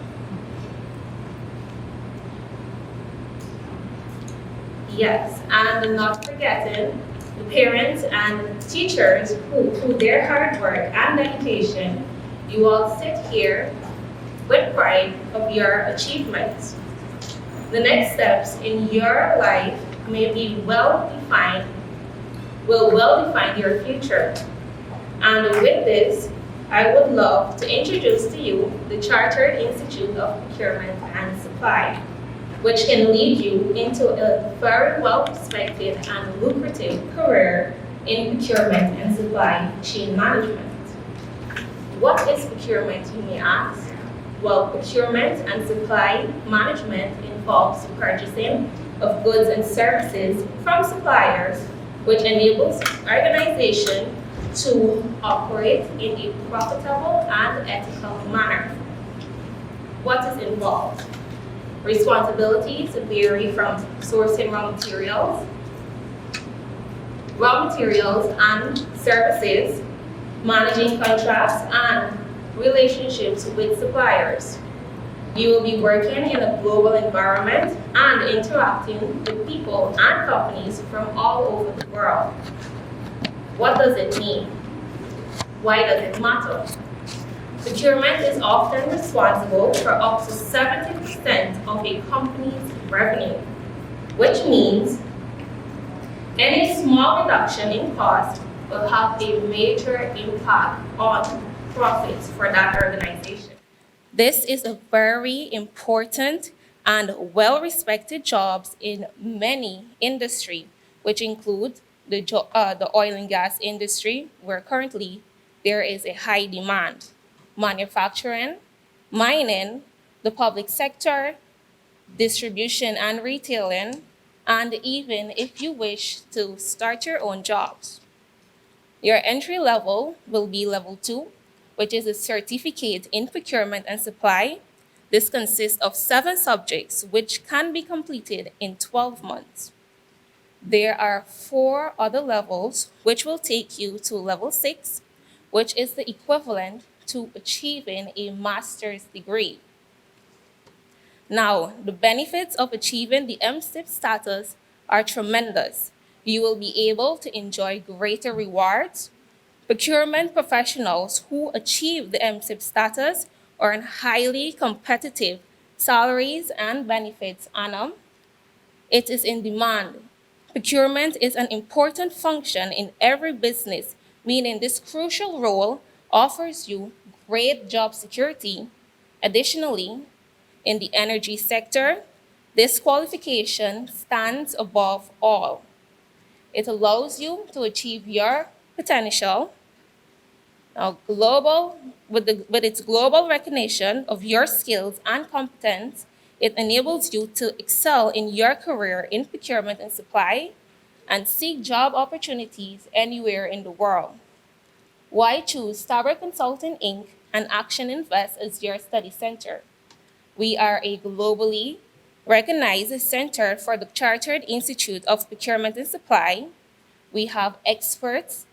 Yes, and not forgetting the parents and teachers who, through their hard work and dedication, you all sit here with pride of your achievements. The next steps in your life may be will well define your future. And with this, I would love to introduce to you the Chartered Institute of Procurement and Supply, which can lead you into a very well-respected and lucrative career in procurement and supply chain management. What is procurement, you may ask? Well, procurement and supply management involves purchasing of goods and services from suppliers, which enables organization to operate in a profitable and ethical manner. What is involved? Responsibilities vary from sourcing raw materials and services, managing contracts and relationships with suppliers. You will be working in a global environment and interacting with people and companies from all over the world. What does it mean? Why does it matter? Procurement is often responsible for up to 70% of a company's revenue, which means any small reduction in cost will have a major impact on profits for that organization. This is a very important and well-respected jobs in many industries, which include the oil and gas industry, where currently there is a high demand, manufacturing, mining, the public sector, distribution and retailing, and even if you wish to start your own jobs. Your entry level will be level 2, which is a certificate in procurement and supply. This consists of 7 subjects, which can be completed in 12 months. There are 4 other levels, which will take you to level 6, which is the equivalent to achieving a master's degree. Now, the benefits of achieving the MSIP status are tremendous. You will be able to enjoy greater rewards. Procurement professionals who achieve the MSIP status earn highly competitive salaries and benefits annum. It is in demand. Procurement is an important function in every business, meaning this crucial role offers you great job security. Additionally, in the energy sector, this qualification stands above all. It allows you to achieve your potential. Now, with its global recognition of your skills and competence, it enables you to excel in your career in procurement and supply and seek job opportunities anywhere in the world. Why choose Starboard Consulting Inc. and Action Invest as your study center? We are a globally recognized center for the Chartered Institute of Procurement and Supply. We have expert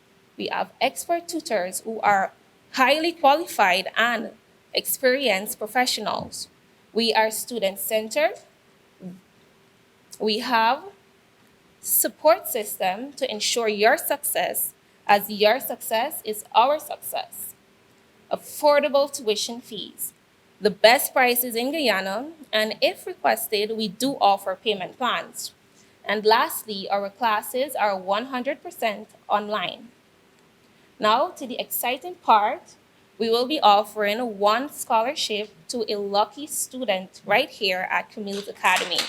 tutors who are highly qualified and experienced professionals. We are student-centered. We have support system to ensure your success, as your success is our success. Affordable tuition fees, the best prices in Guyana, and if requested, we do offer payment plans. And lastly, our classes are 100% online. Now to the exciting part, we will be offering 1 scholarship to a lucky student right here at Camille's Academy.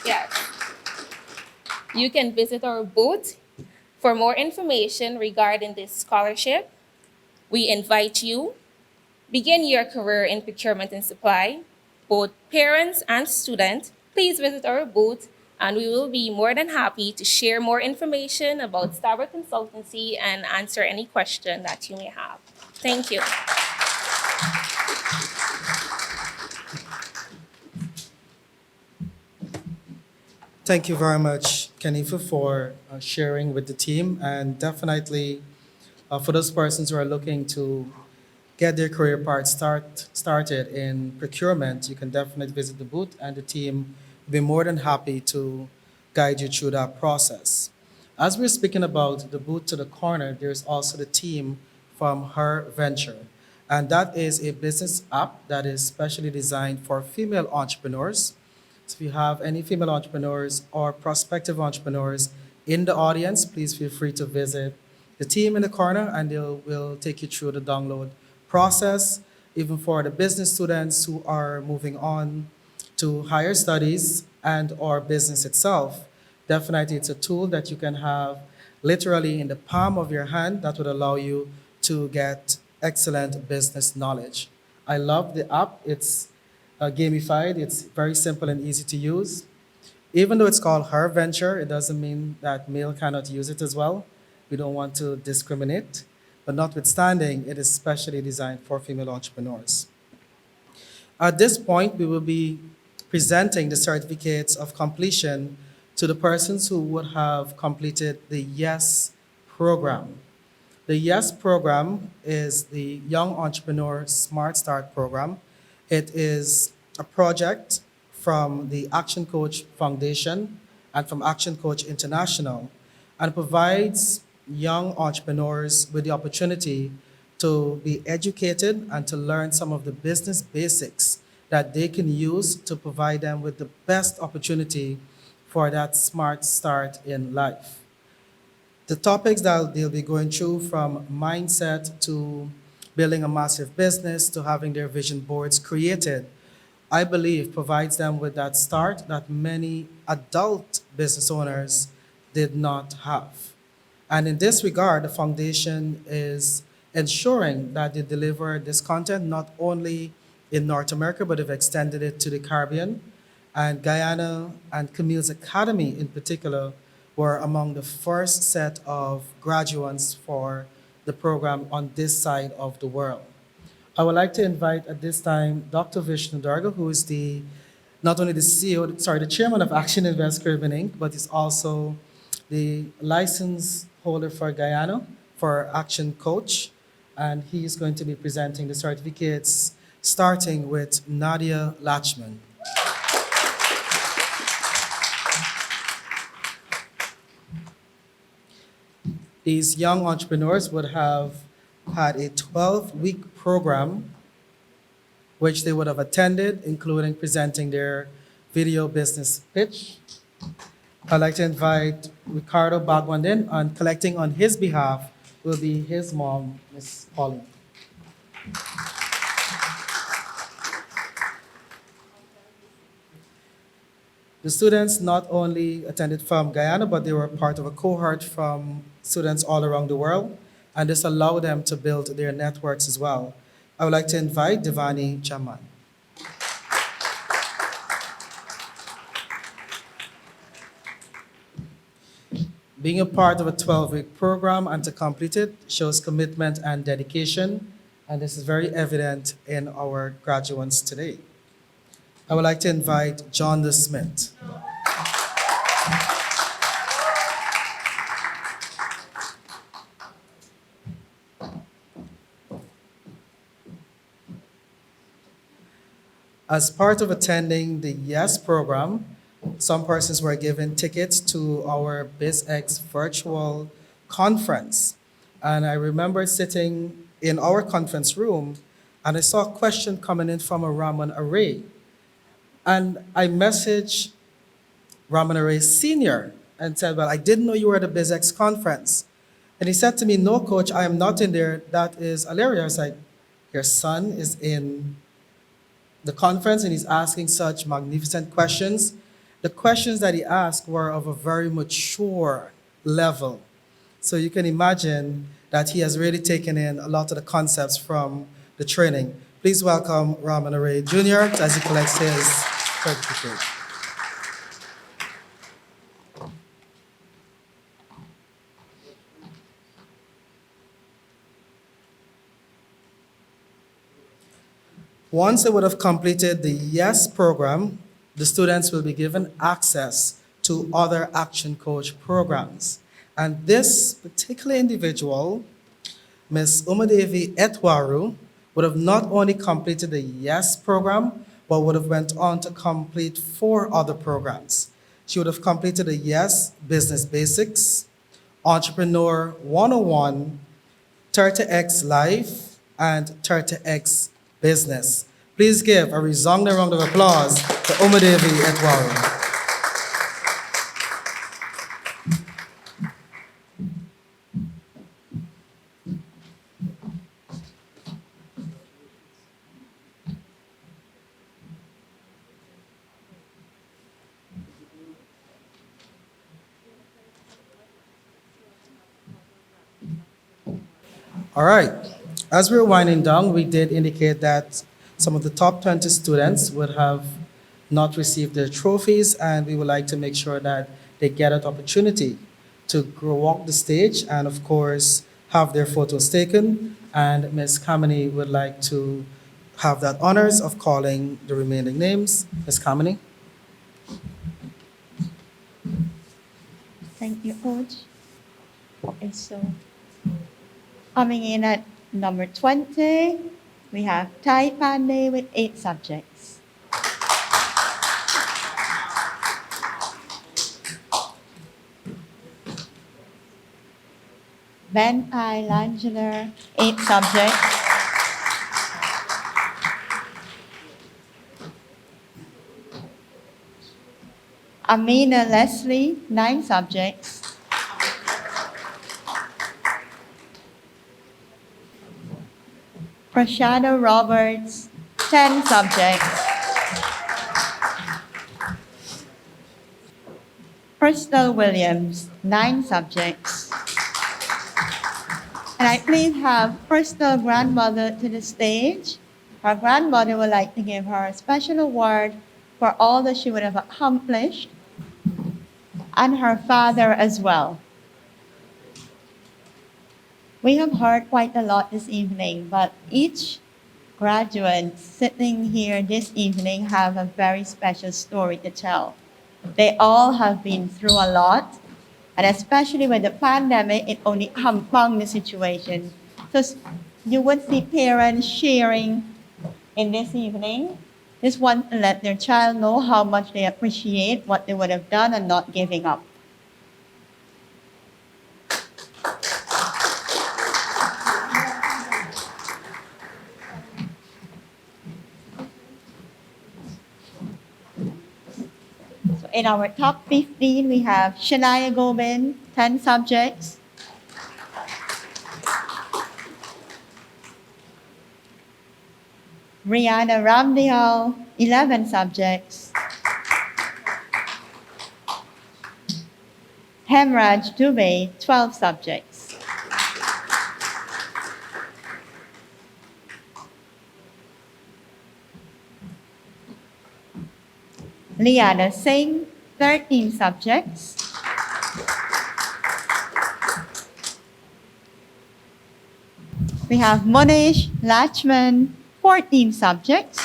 Yes. You can visit our booth for more information regarding this scholarship. We invite you, begin your career in procurement and supply. Both parents and students, please visit our booth, and we will be more than happy to share more information about Starboard Consultancy and answer any question that you may have. Thank you. Thank you very much, Kanifa, for sharing with the team. And definitely, for those persons who are looking to get their career path started in procurement, you can definitely visit the booth, and the team will be more than happy to guide you through that process. As we're speaking about the booth to the corner, there's also the team from Her Venture. And that is a business app that is specially designed for female entrepreneurs. So if you have any female entrepreneurs or prospective entrepreneurs in the audience, please feel free to visit the team in the corner, and they will take you through the download process. Even for the business students who are moving on to higher studies and or business itself, definitely it's a tool that you can have literally in the palm of your hand that would allow you to get excellent business knowledge. I love the app. It's gamified. It's very simple and easy to use. Even though it's called Her Venture, it doesn't mean that male cannot use it as well. We don't want to discriminate, but notwithstanding, it is specially designed for female entrepreneurs. At this point, we will be presenting the certificates of completion to the persons who would have completed the YES program. The YES program is the Young Entrepreneur Smart Start program. It is a project from the Action Coach Foundation and from Action Coach International, and provides young entrepreneurs with the opportunity to be educated and to learn some of the business basics that they can use to provide them with the best opportunity for that smart start in life. The topics that they'll be going through, from mindset to building a massive business to having their vision boards created, I believe provides them with that start that many adult business owners did not have. And in this regard, the foundation is ensuring that they deliver this content not only in North America, but have extended it to the Caribbean. And Guyana and Camille's Academy in particular were among the first set of graduates for the program on this side of the world. I would like to invite at this time Dr. Vishnu Durga, who is the not only the CEO, sorry, the chairman of Action Invest Caribbean Inc., but is also the license holder for Guyana for Action Coach. And he is going to be presenting the certificates starting with Nadia Lachman. These young entrepreneurs would have had a 12-week program which they would have attended, including presenting their video business pitch. I'd like to invite Ricardo Bagwandin, and collecting on his behalf will be his mom, Miss Pauline. The students not only attended from Guyana, but they were part of a cohort from students all around the world, and this allowed them to build their networks as well. I would like to invite Devani Chaman. Being a part of a 12-week program and to complete it shows commitment and dedication, and this is very evident in our graduates today. I would like to invite John the Smith. As part of attending the YES program, some persons were given tickets to our BizX virtual conference. And I remember sitting in our conference room and I saw a question coming in from a Raman Array. And I messaged Raman Array Sr. and said, well, I didn't know you were at the BizX conference. And he said to me, no, coach, I am not in there. That is Alaria. I was like, your son is in the conference and he's asking such magnificent questions. The questions that he asked were of a very mature level. So you can imagine that he has really taken in a lot of the concepts from the training. Please welcome Raman Array Jr. as he collects his certificate. Once they would have completed the YES program, the students will be given access to other Action Coach programs. And this particular individual, Ms. Umadevi Etwaru, would have not only completed the YES program, but would have went on to complete 4 other programs. She would have completed the YES Business Basics, Entrepreneur 101, 30X Life, and 30X Business. Please give a resounding round of applause to Umadevi Etwaru. All right. As we're winding down, we did indicate that some of the top 20 students would have not received their trophies, and we would like to make sure that they get an opportunity to walk the stage and, of course, have their photos taken. And Ms. Kamini would like to have that honors of calling the remaining names. Ms. Kamini. Thank you, Coach. And so, coming in at number 20, we have Tai Pandey with 8 subjects. Ben I. Langler, 8 subjects. Amina Leslie, 9 subjects. Prashada Roberts, 10 subjects. Crystal Williams, 9 subjects. And I please have Crystal's grandmother to the stage. Her grandmother would like to give her a special award for all that she would have accomplished, and her father as well. We have heard quite a lot this evening, but each graduate sitting here this evening have a very special story to tell. They all have been through a lot, and especially with the pandemic, it only compounded the situation. So you would see parents sharing in this evening, just want to let their child know how much they appreciate what they would have done and not giving up. So in our top 15, we have Shania Gobin, 10 subjects. Rihanna Ramdial, 11 subjects. Hemraj Dubey, 12 subjects. Liana Singh, 13 subjects. We have Monish Lachman, 14 subjects.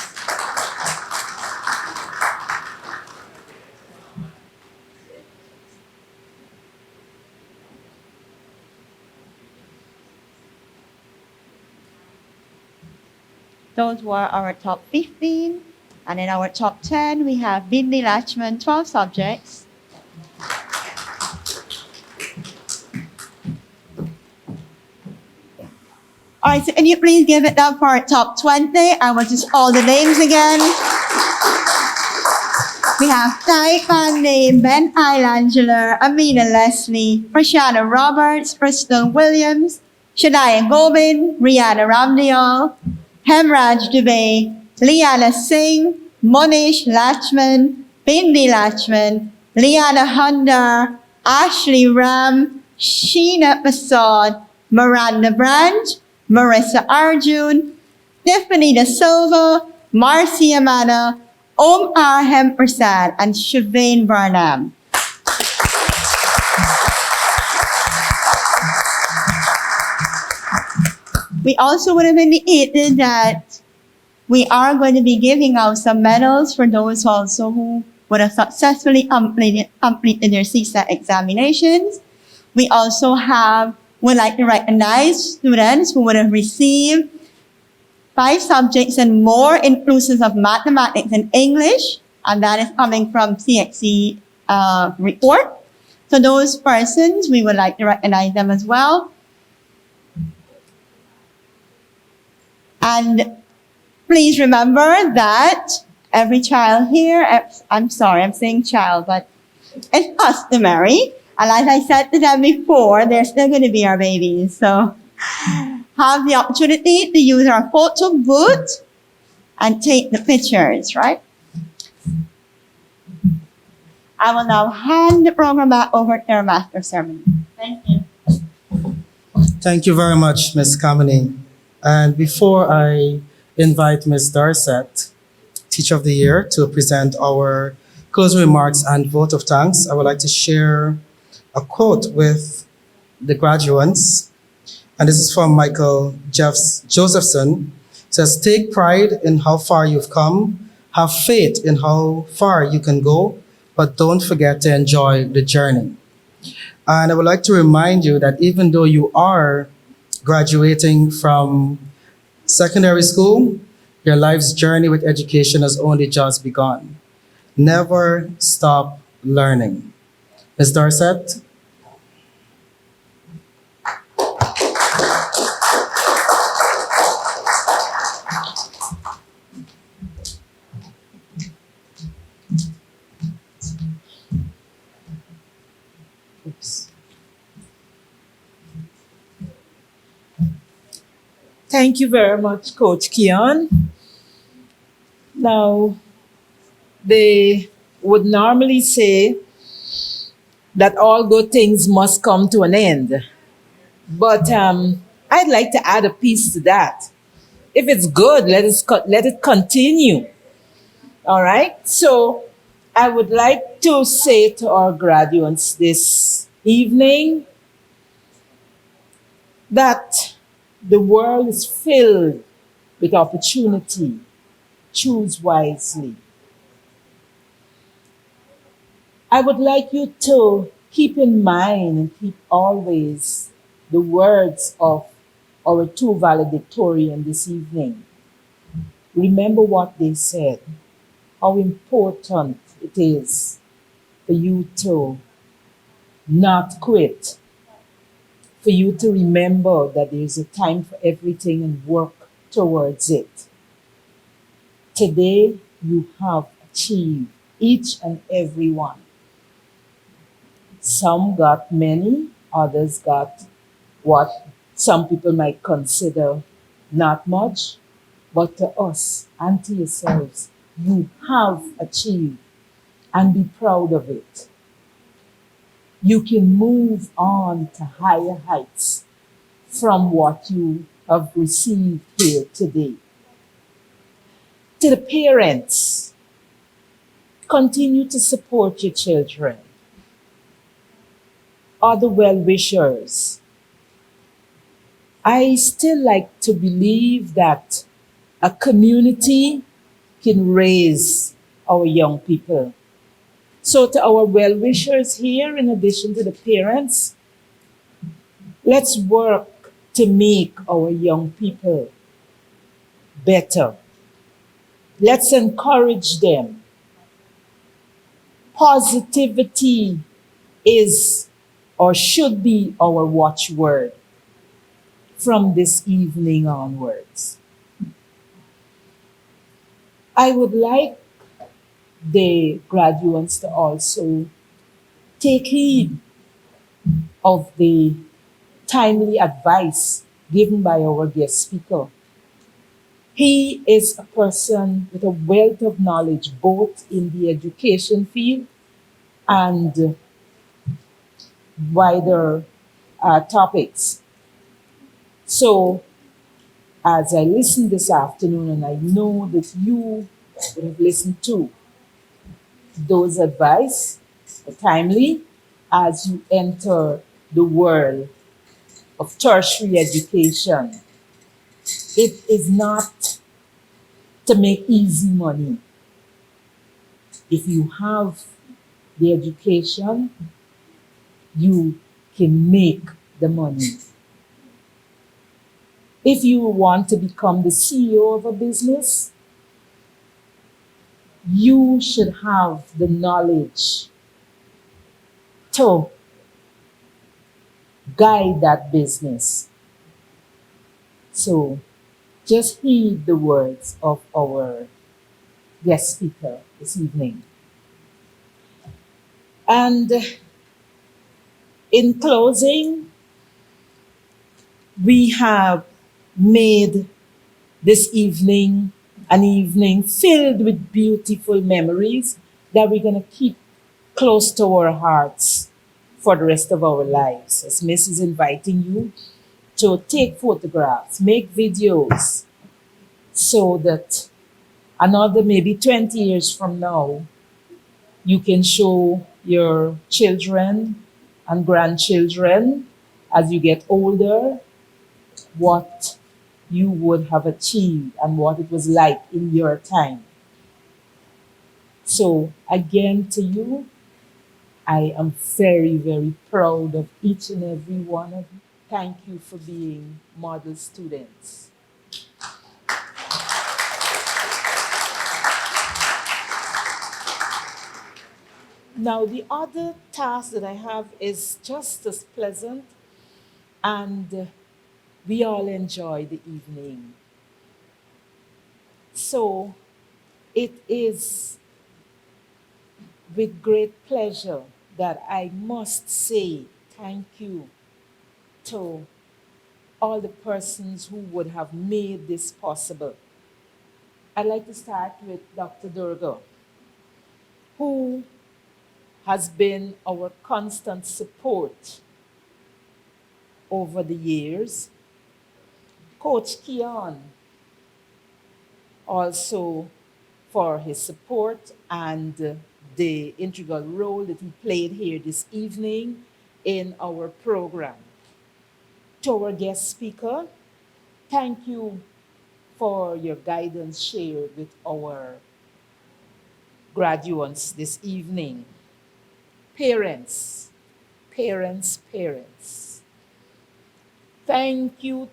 Those were our top 15. And in our top 10, we have Bindi Lachman, 12 subjects. All right, so can you please give it up for our top 20? I will just all the names again. We have Tai Pandey, Ben Eilangela, Amina Leslie, Prashana Roberts, Crystal Williams, Shania Gobin, Rihanna Ramdial, Hemraj Dubey, Liana Singh, Monish Lachman, Bindi Lachman, Liana Hundar, Ashley Ram, Sheena Prasad, Miranda Brandt, Marissa Arjun, Tiffany Da Silva, Marcia Mana, Omar Hemprasad, and Shavane Barnam. We also would have indicated that we are going to be giving out some medals for those also who would have successfully completed their CSAT examinations. We also would like to recognize students who would have received 5 subjects and more, inclusive of mathematics and English, and that is coming from CXC report. So those persons, we would like to recognize them as well. And please remember that every child here, I'm sorry, I'm saying child, but it's customary. And as I said to them before, they're still going to be our babies. So have the opportunity to use our photo booth and take the pictures, right? I will now hand the program back over to our master of ceremony. Thank you. Thank you very much, Ms. Kamini. And before I invite Ms. Darcet, Teacher of the Year, to present our closing remarks and vote of thanks, I would like to share a quote with the graduates. And this is from Michael Josephson. It says, "Take pride in how far you've come, have faith in how far you can go, but don't forget to enjoy the journey." And I would like to remind you that even though you are graduating from secondary school, your life's journey with education has only just begun. Never stop learning. Ms. Darcet? Oops. Thank you very much, Coach Keon. Now, they would normally say that all good things must come to an end. But I'd like to add a piece to that. If it's good, let it continue. All right? So I would like to say to our graduates this evening that the world is filled with opportunity. Choose wisely. I would like you to keep in mind and keep always the words of our two valedictorian this evening. Remember what they said, how important it is for you to not quit, for you to remember that there is a time for everything and work towards it. Today, you have achieved, each and every one. Some got many, others got what some people might consider not much, but to us and to yourselves, you have achieved and be proud of it. You can move on to higher heights from what you have received here today. To the parents, continue to support your children. Other well wishers, I still like to believe that a community can raise our young people. So, to our well wishers here, in addition to the parents, let's work to make our young people better. Let's encourage them. Positivity is or should be our watchword from this evening onwards. I would like the graduates to also take heed of the timely advice given by our guest speaker. He is a person with a wealth of knowledge both in the education field and wider topics. So, as I listened this afternoon, and I know that you would have listened to those advice, timely, as you enter the world of tertiary education. It is not to make easy money. If you have the education, you can make the money. If you want to become the CEO of a business, you should have the knowledge to guide that business. So just heed the words of our guest speaker this evening. And in closing, we have made this evening an evening filled with beautiful memories that we're going to keep close to our hearts for the rest of our lives. As Miss is inviting you to take photographs, make videos, so that another maybe 20 years from now, you can show your children and grandchildren as you get older what you would have achieved and what it was like in your time. So, again, to you, I am very, very proud of each and every one of you. Thank you for being model students. Now, the other task that I have is just as pleasant, and we all enjoy the evening. So, it is with great pleasure that I must say thank you to all the persons who would have made this possible. I'd like to start with Dr. Durga, who has been our constant support over the years. Coach Keon also for his support and the integral role that he played here this evening in our program. To our guest speaker, thank you for your guidance shared with our graduates this evening. Parents, parents. Thank you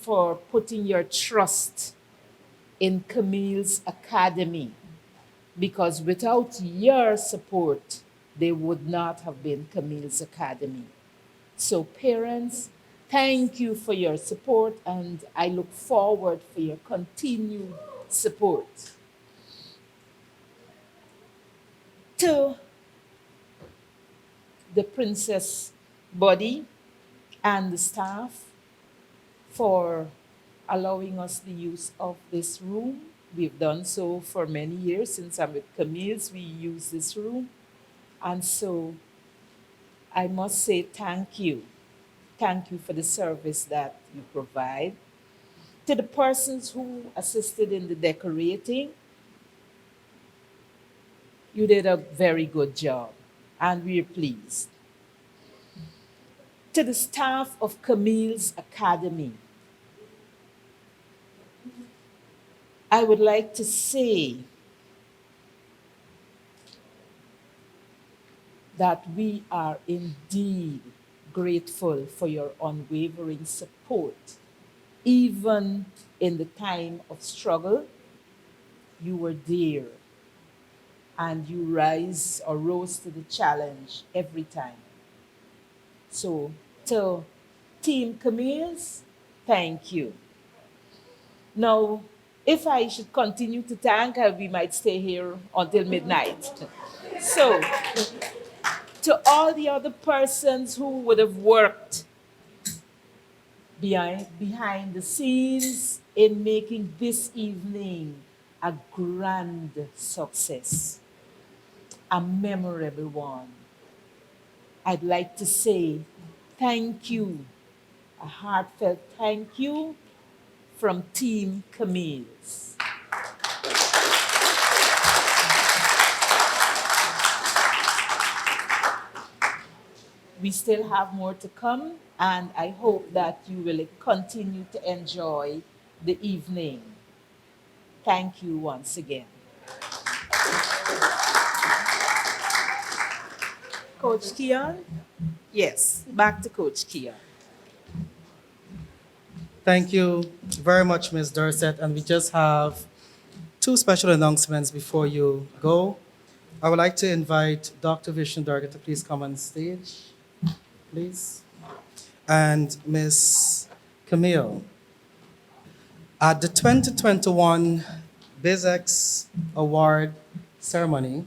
for putting your trust in Camille's Academy, because without your support, there would not have been Camille's Academy. So parents, thank you for your support, and I look forward for your continued support. To the Princess Body and the staff for allowing us the use of this room. We've done so for many years. Since I'm with Camille's, we use this room. And so I must say thank you. Thank you for the service that you provide. To the persons who assisted in the decorating, you did a very good job, and we're pleased. To the staff of Camille's Academy, I would like to say that we are indeed grateful for your unwavering support. Even in the time of struggle, you were there and you rose to the challenge every time. So, to Team Camille's, thank you. Now, if I should continue to thank, we might stay here until midnight. So, to all the other persons who would have worked behind the scenes in making this evening a grand success, a memorable one, I'd like to say thank you, a heartfelt thank you from Team Camille's. We still have more to come, and I hope that you will continue to enjoy the evening. Thank you once again. Coach Keon? Yes, back to Coach Keon. Thank you very much, Ms. Dorset. And we just have two special announcements before you go. I would like to invite Dr. Vishnu Durga to please come on stage, please. And Ms. Camille. At the 2021 BizX Award ceremony,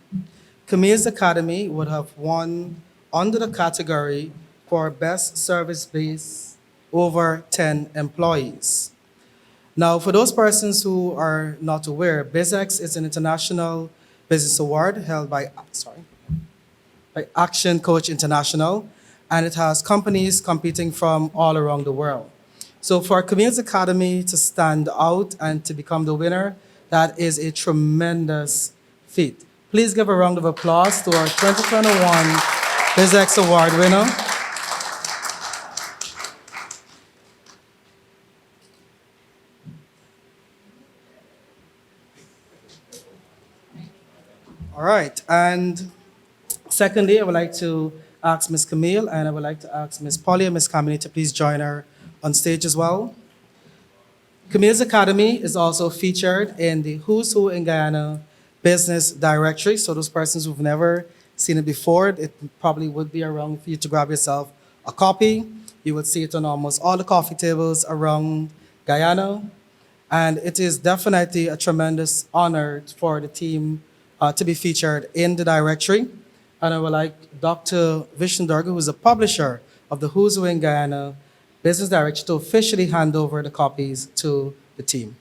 Camille's Academy would have won under the category for Best Service Base over 10 employees. Now, for those persons who are not aware, BizX is an international business award held by Action Coach International, and it has companies competing from all around the world. So for Camille's Academy to stand out and to become the winner, that is a tremendous feat. Please give a round of applause to our 2021 BizX Award winner. All right, and secondly, I would like to ask Ms. Camille and I would like to ask Ms. Polly and Ms. Camille to please join her on stage as well. Camille's Academy is also featured in the Who's Who in Guyana Business Directory. So those persons who've never seen it before, it probably would be around for you to grab yourself a copy. You would see it on almost all the coffee tables around Guyana. And it is definitely a tremendous honor for the team to be featured in the directory. And I would like Dr. Vishnu Durga, who is a publisher of the Who's Who in Guyana Business Directory, to officially hand over the copies to the team.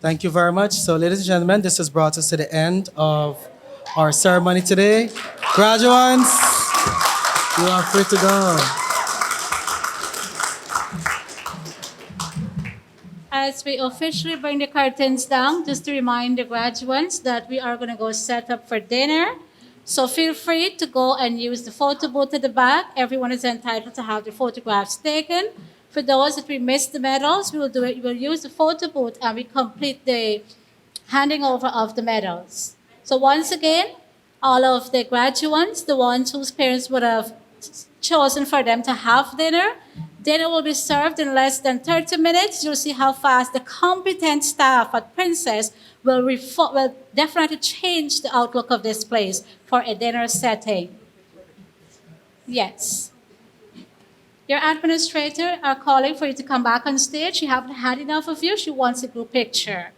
Thank you very much. So, ladies and gentlemen, this has brought us to the end of our ceremony today. Graduates, you are free to go. As we officially bring the curtains down, just to remind the graduates that we are going to go set up for dinner. So feel free to go and use the photo booth at the back. Everyone is entitled to have their photographs taken. For those that we missed the medals, we'll use the photo booth and we complete the handing over of the medals. So once again, all of the graduates, the ones whose parents would have chosen for them to have dinner, dinner will be served in less than 30 minutes. You'll see how fast the competent staff at Princess will definitely change the outlook of this place for a dinner setting. Yes. Your administrator are calling for you to come back on stage. She haven't had enough of you. She wants a group picture.